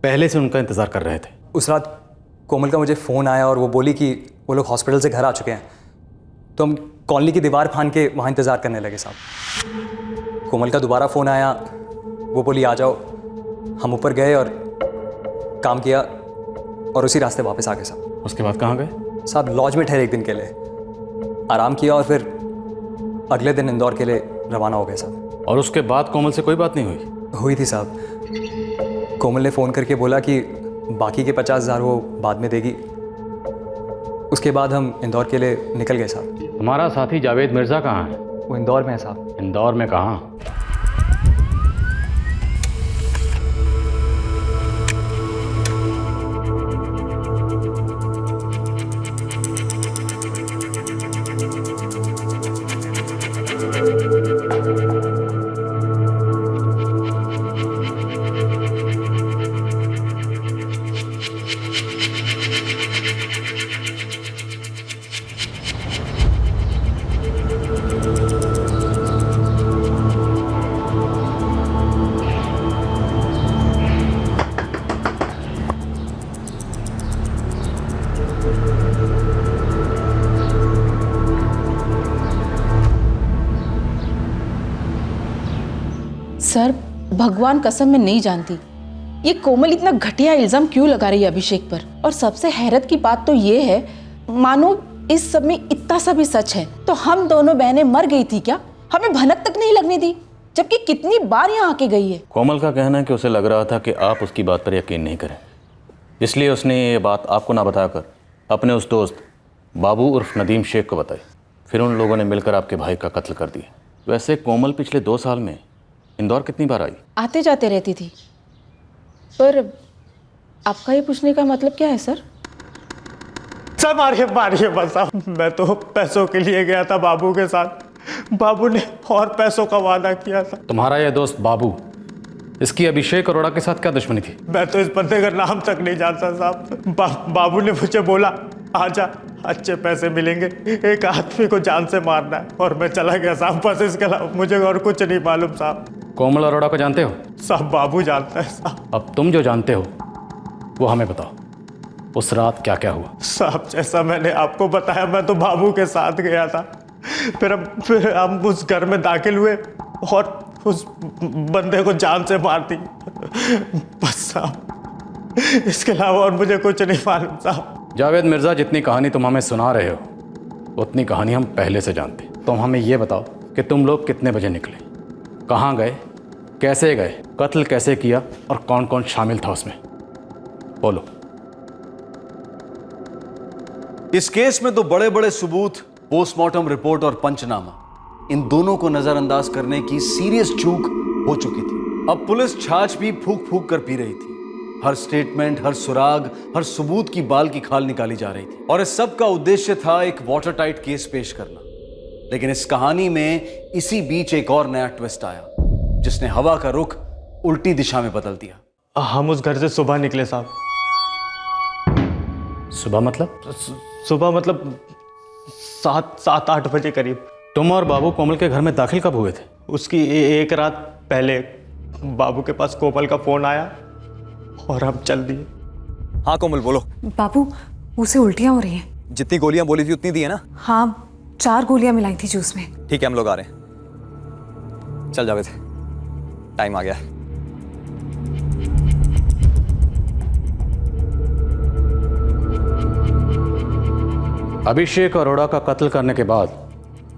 पहले से उनका इंतजार कर रहे थे? उस रात कोमल का मुझे फ़ोन आया और वो बोली कि वो लोग हॉस्पिटल से घर आ चुके हैं, तो हम कॉलोनी की दीवार फांद के वहाँ इंतज़ार करने लगे साहब। कोमल का दोबारा फ़ोन आया, वो बोली आ जाओ। हम ऊपर गए और काम किया और उसी रास्ते वापस आ गए साहब। उसके बाद कहाँ गए? साहब, लॉज में ठहरे 1 दिन के लिए, आराम किया और फिर अगले दिन इंदौर के लिए रवाना हो गए साहब। और उसके बाद कोमल से कोई बात नहीं हुई? हुई थी साहब। कोमल ने फ़ोन करके बोला कि बाकी के 50,000 वो बाद में देगी। उसके बाद हम इंदौर के लिए निकल गए साहब। तुम्हारा साथी जावेद मिर्ज़ा कहाँ है? वो इंदौर में है साहब। इंदौर में कहाँ? सर, भगवान कसम मैं नहीं जानती ये कोमल इतना घटिया इल्जाम क्यों लगा रही है अभिषेक पर। और सबसे हैरत की बात तो ये है, मानो इस सब में इतना सा भी सच है तो हम दोनों बहनें मर गई थी क्या? हमें भनक तक नहीं लगने दी, जबकि कितनी बार यहाँ आके गई है। कोमल का कहना है कि उसे लग रहा था कि आप उसकी बात पर यकीन नहीं करें, इसलिए उसने ये बात आपको ना बताकर अपने उस दोस्त बाबू उर्फ नदीम शेख को बताई। फिर उन लोगों ने मिलकर आपके भाई का कत्ल कर दिया। वैसे कोमल पिछले 2 साल में इंदौर कितनी बार आई? आते जाते रहती थी। पर आपका ये पूछने का मतलब क्या है सर? सर मारिए मारिए बस साहब, मैं तो पैसों के लिए गया था बाबू के साथ, बाबू ने और पैसों का वादा किया था। तुम्हारा यह दोस्त बाबू, इसकी अभिषेक अरोड़ा के साथ क्या दुश्मनी थी? मैं तो इस बंदे का नाम तक नहीं जानता साहब। बाबू ने मुझे बोला आजा, अच्छे पैसे मिलेंगे, एक आदमी को जान से मारना है, और मैं चला गया साहब। बस इसके अलावा मुझे और कुछ नहीं मालूम साहब। कोमल अरोड़ा को जानते हो? साहब बाबू जानता है साहब। अब तुम जो जानते हो वो हमें बताओ, उस रात क्या क्या हुआ? साहब जैसा मैंने आपको बताया, मैं तो बाबू के साथ गया था। फिर हम उस घर में दाखिल हुए और उस बंदे को जान से मार दी। बस साहब, इसके अलावा और मुझे कुछ नहीं मालूम साहब। जावेद मिर्ज़ा, जितनी कहानी तुम हमें सुना रहे हो उतनी कहानी हम पहले से जानते। तुम हमें ये बताओ कि तुम लोग कितने बजे निकले, कहाँ गए, कैसे गए, कत्ल कैसे किया और कौन कौन शामिल था उसमें, बोलो। इस केस में तो बड़े बड़े सबूत, पोस्टमार्टम रिपोर्ट और पंचनामा, इन दोनों को नजरअंदाज करने की सीरियस चूक हो चुकी थी। अब पुलिस छाछ भी फूक फूक कर पी रही थी। हर स्टेटमेंट, हर सुराग, हर सबूत की बाल की खाल निकाली जा रही थी और इस सब का उद्देश्य था एक वाटर टाइट केस पेश करना। लेकिन इस कहानी में इसी बीच एक और नया ट्विस्ट आया जिसने हवा का रुख उल्टी दिशा में बदल दिया। हम उस घर से सुबह निकले साहब। सुबह मतलब? सुबह मतलब 7-8 बजे करीब। तुम और बाबू कोमल के घर में दाखिल कब हुए थे? उसकी एक रात पहले बाबू के पास कोमल का फोन आया और हम चल दिए। हाँ कोमल बोलो। बाबू, उसे उल्टियाँ हो रही हैं। जितनी गोलियां बोली थी उतनी दी है ना? हाँ, 4 गोलियां मिलाई थी जूस में। ठीक है, हम लोग आ रहे हैं। चल जावेद, टाइम आ गया। अभिषेक अरोड़ा का कत्ल करने के बाद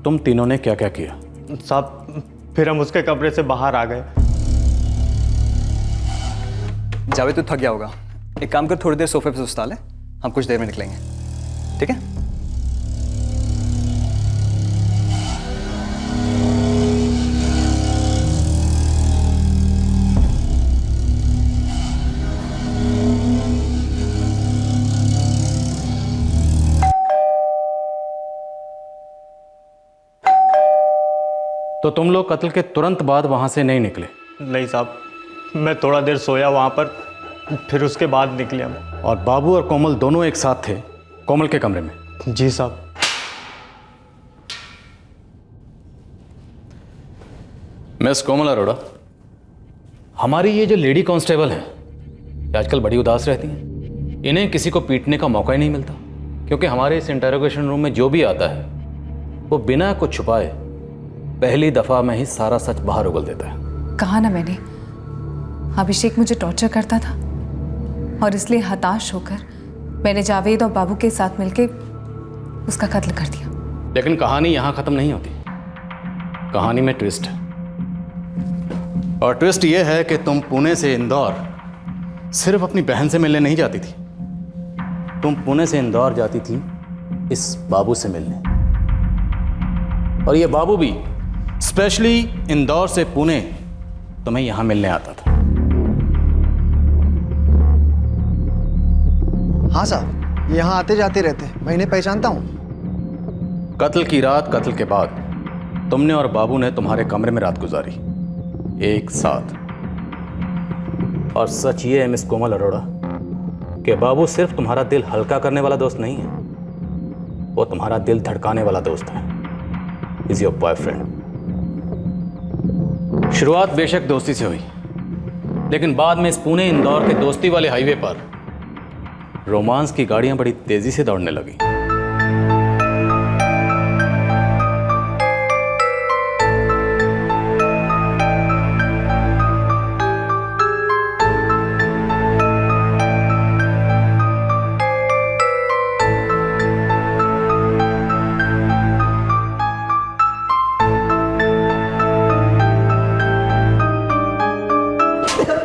तुम तीनों ने क्या क्या किया? साहब फिर हम उसके कमरे से बाहर आ गए। जावेद तू थक गया होगा, एक काम कर, थोड़ी देर सोफे पे सुस्ता ले, हम कुछ देर में निकलेंगे, ठीक है? तो तुम लोग कत्ल के तुरंत बाद वहां से नहीं निकले? नहीं साहब, मैं थोड़ा देर सोया वहां पर, फिर उसके बाद निकले हम। और बाबू और कोमल दोनों एक साथ थे कोमल के कमरे में? जी साहब। मिस कोमल अरोड़ा, हमारी ये जो लेडी कांस्टेबल हैं ये आजकल बड़ी उदास रहती हैं। इन्हें किसी को पीटने का मौका ही नहीं मिलता, क्योंकि हमारे इस इंटरोगेशन रूम में जो भी आता है वो बिना कुछ छुपाए पहली दफा में ही सारा सच बाहर उगल देता है। कहा ना मैंने, अभिषेक मुझे टॉर्चर करता था और इसलिए हताश होकर मैंने जावेद और बाबू के साथ मिलकर उसका कत्ल कर दिया। लेकिन कहानी यहां खत्म नहीं होती, कहानी में ट्विस्ट है। और ट्विस्ट यह है कि तुम पुणे से इंदौर सिर्फ अपनी बहन से मिलने नहीं जाती थी, तुम पुणे से इंदौर जाती थी इस बाबू से मिलने। और ये बाबू भी स्पेशली इंदौर से पुणे तुम्हें यहां मिलने आता था। हाँ साहब, यहाँ आते जाते रहते, मैं इन्हें पहचानता हूँ। कत्ल की रात, कत्ल के बाद तुमने और बाबू ने तुम्हारे कमरे में रात गुजारी एक साथ। और सच ये है मिस कोमल अरोड़ा कि बाबू सिर्फ तुम्हारा दिल हल्का करने वाला दोस्त नहीं है, वो तुम्हारा दिल धड़काने वाला दोस्त है। Is your boyfriend. शुरुआत बेशक दोस्ती से हुई, लेकिन बाद में इस पुणे इंदौर के दोस्ती वाले हाईवे पर रोमांस की गाड़ियां बड़ी तेजी से दौड़ने लगी।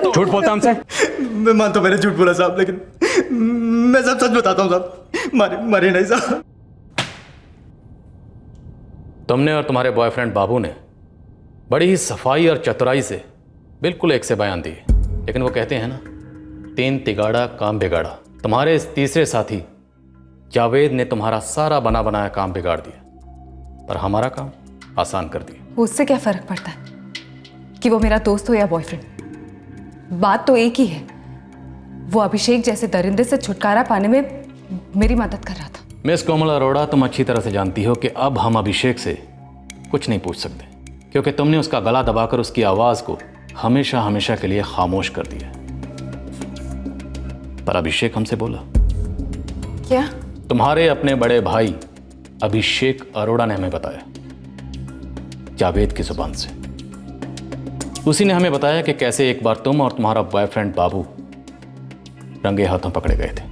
झूठ बोलता हमसे? मैं मानता हूं मैंने झूठ बोला साहब, लेकिन मैं सब सच बताता हूं साहब। मारे नहीं साहब। तुमने और तुम्हारे बॉयफ्रेंड बाबू ने बड़ी ही सफाई और चतुराई से बिल्कुल एक से बयान दिए, लेकिन वो कहते हैं ना, 3 तिगाड़ा काम बिगाड़ा। तुम्हारे इस तीसरे साथी जावेद ने तुम्हारा सारा बना बनाया काम बिगाड़ दिया, पर हमारा काम आसान कर दिया। उससे क्या फर्क पड़ता है कि वो मेरा दोस्त हो या बॉयफ्रेंड? बात तो एक ही है, वो अभिषेक जैसे दरिंदे से छुटकारा पाने में मेरी मदद कर रहा था। मिस कोमल अरोड़ा, तुम अच्छी तरह से जानती हो कि अब हम अभिषेक से कुछ नहीं पूछ सकते, क्योंकि तुमने उसका गला दबाकर उसकी आवाज को हमेशा हमेशा के लिए खामोश कर दिया। पर अभिषेक हमसे बोला। क्या? तुम्हारे अपने बड़े भाई अभिषेक अरोड़ा ने हमें बताया, जावेद की जुबान से। उसी ने हमें बताया कि कैसे एक बार तुम और तुम्हारा बॉयफ्रेंड बाबू रंगे हाथों पकड़े गए थे।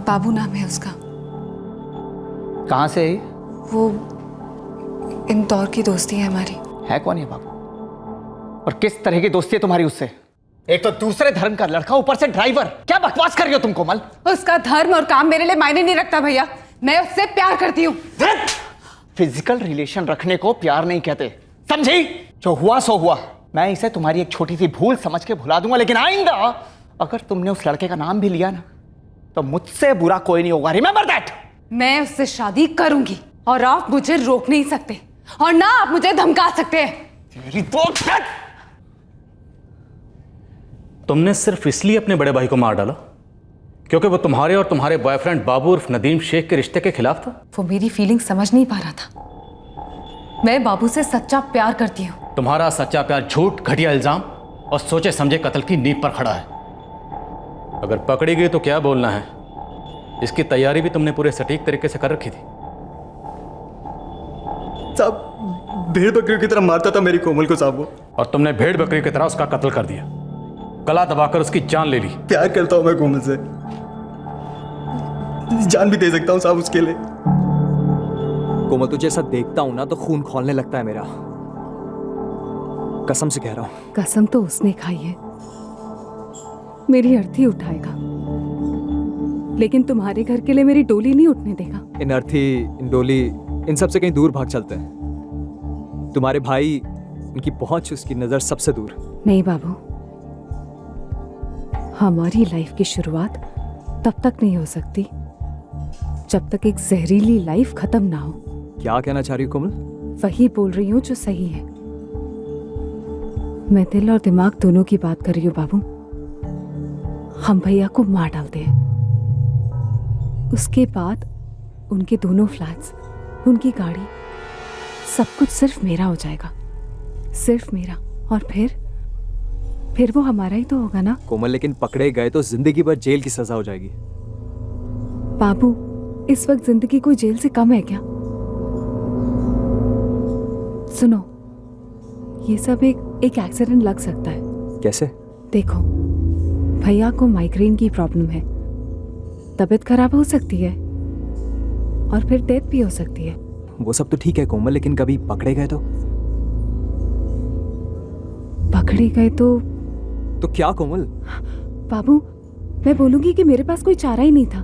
बाबू नाम है उसका। कहाँ से है? वो इंदौर की दोस्ती है हमारी। है कौन है बाबू? और किस तरह की दोस्ती है तुम्हारी उससे? एक तो दूसरे धर्म का लड़का, ऊपर से ड्राइवर। क्या बकवास कर रही हो तुम कोमल? उसका धर्म और काम मेरे लिए मायने नहीं रखता भैया, मैं उससे प्यार करती हूँ। फिजिकल रिलेशन रखने को प्यार नहीं कहते, समझी? जो हुआ सो हुआ। मैं इसे तुम्हारी एक छोटी सी भूल समझ के भुला दूंगा, लेकिन आइंदा अगर तुमने उस लड़के का नाम भी लिया ना, तो मुझसे बुरा कोई नहीं होगा। Remember that. मैं उससे शादी करूंगी और आप मुझे रोक नहीं सकते, और ना आप मुझे धमका सकते हैं। तुमने सिर्फ इसलिए अपने बड़े भाई को मार डाला क्योंकि वो तुम्हारे और तुम्हारे बॉयफ्रेंड बाबू उर्फ नदीम शेख के रिश्ते के खिलाफ था? वो मेरी फीलिंग समझ नहीं पा रहा था। मैं बाबू से सच्चा प्यार करती हूँ। तुम्हारा सच्चा प्यार झूठ, घटिया इल्जाम और सोचे समझे कत्ल की नींव पर खड़ा है। अगर पकड़ी गई तो क्या बोलना है, इसकी तैयारी भी तुमने पूरे सटीक तरीके से कर रखी थी। साहब, भेड़ बकरियों की तरह मारता था मेरी कोमल को साहब वो। और तुमने भेड़ बकरी की तरह उसका कत्ल कर दिया, गला दबाकर उसकी जान ले ली। प्यार करता हूं मैं कोमल से, जान भी दे सकता हूं साहब उसके लिए। कोमल, तुझे ऐसा देखता हूं ना तो खून खौलने लगता है मेरा, कसम से कह रहा हूं। कसम तो उसने खाई है, मेरी अर्थी उठाएगा, लेकिन तुम्हारे घर के लिए मेरी डोली नहीं उठने देगा। इन अर्थी, इन डोली, इन सब से कहीं दूर भाग चलते हैं। तुम्हारे भाई, उनकी पहुंच, उसकी नजर सबसे दूर। नहीं बाबू, हमारी लाइफ की शुरुआत तब तक नहीं हो सकती जब तक एक जहरीली लाइफ खत्म ना हो। क्या कहना चाह रही हो कोमल? वही बोल रही हूँ जो सही है। मैं दिल और दिमाग दोनों की बात कर रही हूँ बाबू। हम भैया को मार डालते हैं, उसके बाद उनके दोनों फ्लैट्स, उनकी गाड़ी, सब कुछ सिर्फ मेरा हो जाएगा, सिर्फ मेरा। और फिर वो हमारा ही तो होगा ना कोमल। लेकिन पकड़े गए तो जिंदगी भर जेल की सजा हो जाएगी। बाबू, इस वक्त जिंदगी कोई जेल से कम है क्या? सुनो, ये सब एक एक्सीडेंट लग सकता है। कैसे? देखो, भैया को माइग्रेन की प्रॉब्लम है, तबीयत खराब हो सकती है और फिर डेथ भी हो सकती है। वो सब तो ठीक है कोमल, लेकिन कभी पकड़े गए तो? पकड़े गए तो क्या कोमल? बाबू, मैं बोलूंगी कि मेरे पास कोई चारा ही नहीं था।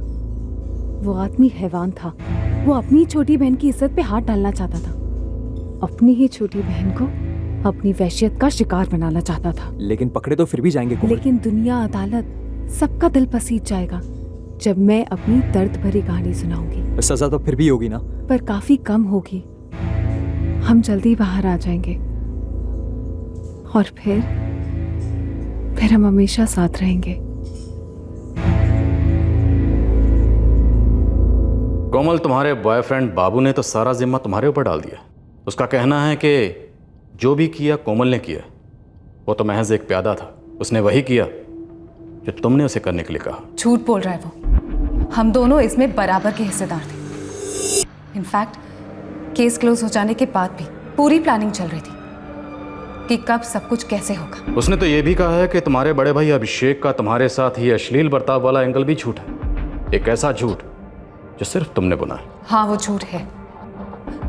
वो आदमी हैवान था, वो अपनी छोटी बहन की इज्जत पे हाथ डालना चाहता था। अपनी ही छोटी बहन को अपनी वहशियत का शिकार बनाना चाहता था। लेकिन पकड़े तो फिर भी जाएंगे कोमल। लेकिन दुनिया, अदालत सबका दिल पसीज जाएगा जब मैं अपनी दर्द भरी कहानी सुनाऊंगी। सजा तो फिर भी होगी ना? पर काफी कम होगी। हम जल्दी बाहर आ जाएंगे और फिर हम हमेशा साथ रहेंगे। कोमल, तुम्हारे बॉयफ्रेंड बाबू ने तो सारा जिम्मा तुम्हारे ऊपर डाल दिया। उसका कहना है कि जो भी किया कोमल ने किया, वो तो महज एक प्यादा था। उसने वही किया जो तुमने उसे करने के लिए कहा। झूठ बोल रहा है वो। हम दोनों इसमें बराबर के हिस्सेदार थे। इनफैक्ट केस क्लोज हो जाने के बाद भी पूरी प्लानिंग चल रही थी कि कब सब कुछ कैसे होगा। उसने तो ये भी कहा है कि तुम्हारे बड़े भाई अभिषेक का तुम्हारे साथ ही अश्लील बर्ताव वाला एंगल भी झूठ है। एक ऐसा झूठ जो सिर्फ तुमने बुना है। हाँ, वो झूठ है,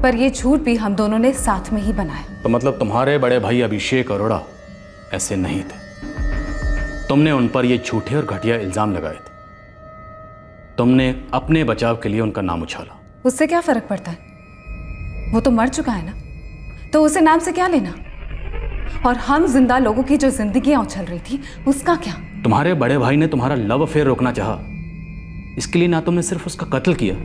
पर ये झूठ भी हम दोनों ने साथ में ही बनाया। तो मतलब तुम्हारे बड़े भाई अभिषेक अरोड़ा ऐसे नहीं थे। तुमने उन पर ये झूठे और घटिया इल्जाम लगाए थे। तुमने अपने बचाव के लिए उनका नाम उछाला। उससे क्या फर्क पड़ता है? वो तो मर चुका है ना, तो उसे नाम से क्या लेना? और हम जिंदा लोगों की जो जिंदगियां उछल रही थी, उसका क्या? तुम्हारे बड़े भाई ने तुम्हारा लव अफेयर रोकना चाहा। इसके लिए ना तुमने सिर्फ उसका कत्ल किया,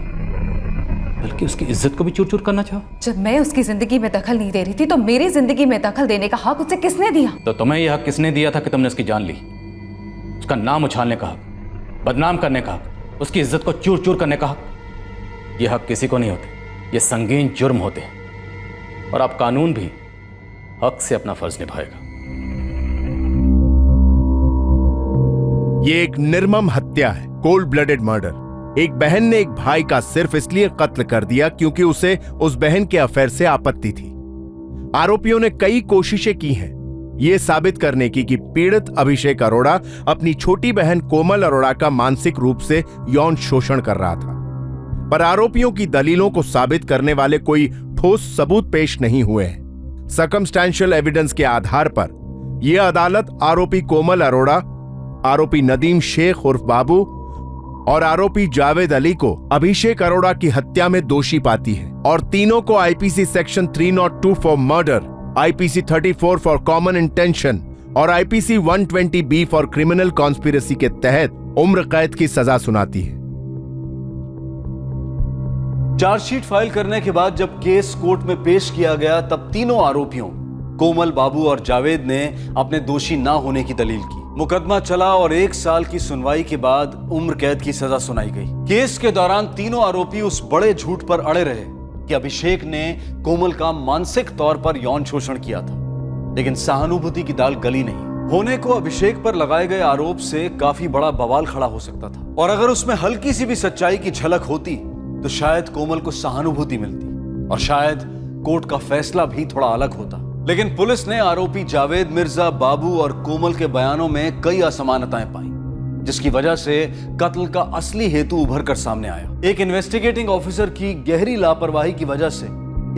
बल्कि उसकी इज्जत को भी चूर चूर करना चाहा। जब मैं उसकी जिंदगी में दखल नहीं दे रही थी, तो मेरी जिंदगी में दखल देने का हक उसे किसने दिया? तो तुम्हें यह हक किसने दिया था कि तुमने उसकी जान ली? उसका नाम उछालने का हक, बदनाम करने का हक, उसकी इज्जत को चूर चूर करने का हक। यह हक किसी को नहीं होते। ये संगीन जुर्म होते हैं और अब कानून भी हक से अपना फर्ज निभाएगा। ये एक निर्मम हत्या है, कोल्ड ब्लडेड मर्डर। एक बहन ने एक भाई का सिर्फ इसलिए कत्ल कर दिया क्योंकि उसे उस बहन के अफेयर से आपत्ति थी। आरोपियों ने कई कोशिशें की हैं यह साबित करने की कि पीड़ित अभिषेक अरोड़ा अपनी छोटी बहन कोमल अरोड़ा का मानसिक रूप से यौन शोषण कर रहा था, पर आरोपियों की दलीलों को साबित करने वाले कोई ठोस सबूत पेश नहीं हुए हैं। सर्कमस्टेंशियल एविडेंस के आधार पर यह अदालत आरोपी कोमल अरोड़ा, आरोपी नदीम शेख उर्फ बाबू और आरोपी जावेद अली को अभिषेक अरोड़ा की हत्या में दोषी पाती है और तीनों को IPC section 302 for murder, IPC 34 for common intention और IPC 120B for criminal conspiracy के तहत उम्र कैद की सजा सुनाती है। चार्जशीट फाइल करने के बाद जब केस कोर्ट में पेश किया गया, तब तीनों आरोपियों कोमल, बाबू और जावेद ने अपने दोषी ना होने की दलील की। मुकदमा चला और 1 साल की सुनवाई के बाद उम्र कैद की सजा सुनाई गई। केस के दौरान तीनों आरोपी उस बड़े झूठ पर अड़े रहे कि अभिषेक ने कोमल का मानसिक तौर पर यौन शोषण किया था, लेकिन सहानुभूति की दाल गली नहीं। होने को अभिषेक पर लगाए गए आरोप से काफी बड़ा बवाल खड़ा हो सकता था और अगर उसमें हल्की सी भी सच्चाई की झलक होती तो शायद कोमल को सहानुभूति मिलती और शायद कोर्ट का फैसला भी थोड़ा अलग होता। लेकिन पुलिस ने आरोपी जावेद मिर्जा, बाबू और कोमल के बयानों में कई असमानताएं पाई, जिसकी वजह से कत्ल का असली हेतु उभर कर सामने आया। एक इन्वेस्टिगेटिंग ऑफिसर की गहरी लापरवाही की वजह से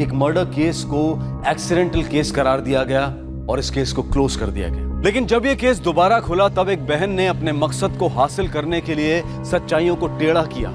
एक मर्डर केस को एक्सीडेंटल केस करार दिया गया और इस केस को क्लोज कर दिया गया। लेकिन जब यह केस दोबारा खुला, तब एक बहन ने अपने मकसद को हासिल करने के लिए सच्चाइयों को टेढ़ा किया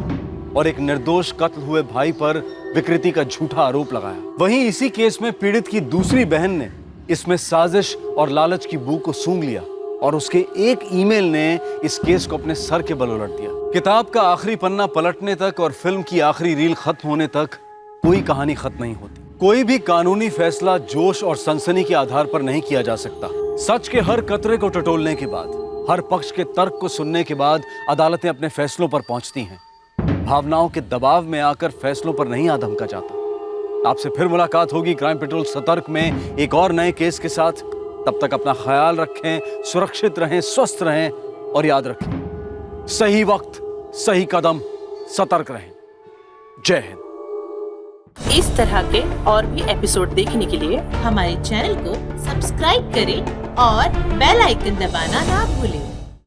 और एक निर्दोष कत्ल हुए भाई पर विकृति का झूठा आरोप लगाया। वहीं इसी केस में पीड़ित की दूसरी बहन ने इसमें साजिश और लालच की बू को सूंघ लिया और उसके एक ईमेल ने इस केस को अपने सर के बल उलट दिया। किताब का आखिरी पन्ना पलटने तक और फिल्म की आखिरी रील खत्म होने तक कोई कहानी खत्म नहीं होती। कोई भी कानूनी फैसला जोश और सनसनी के आधार पर नहीं किया जा सकता। सच के हर कतरे को टटोलने के बाद, हर पक्ष के तर्क को सुनने के बाद अदालतें अपने फैसलों पर पहुंचती हैं। भावनाओं के दबाव में आकर फैसलों पर नहीं आधमका जाता। आपसे फिर मुलाकात होगी क्राइम पेट्रोल सतर्क में एक और नए केस के साथ। तब तक अपना ख्याल रखें, सुरक्षित रहें, स्वस्थ रहें और याद रखें, सही वक्त, सही कदम, सतर्क रहें। जय हिंद। इस तरह के और भी एपिसोड देखने के लिए हमारे चैनल को सब्सक्राइब करें और बेल आइकन दबाना ना भूलें।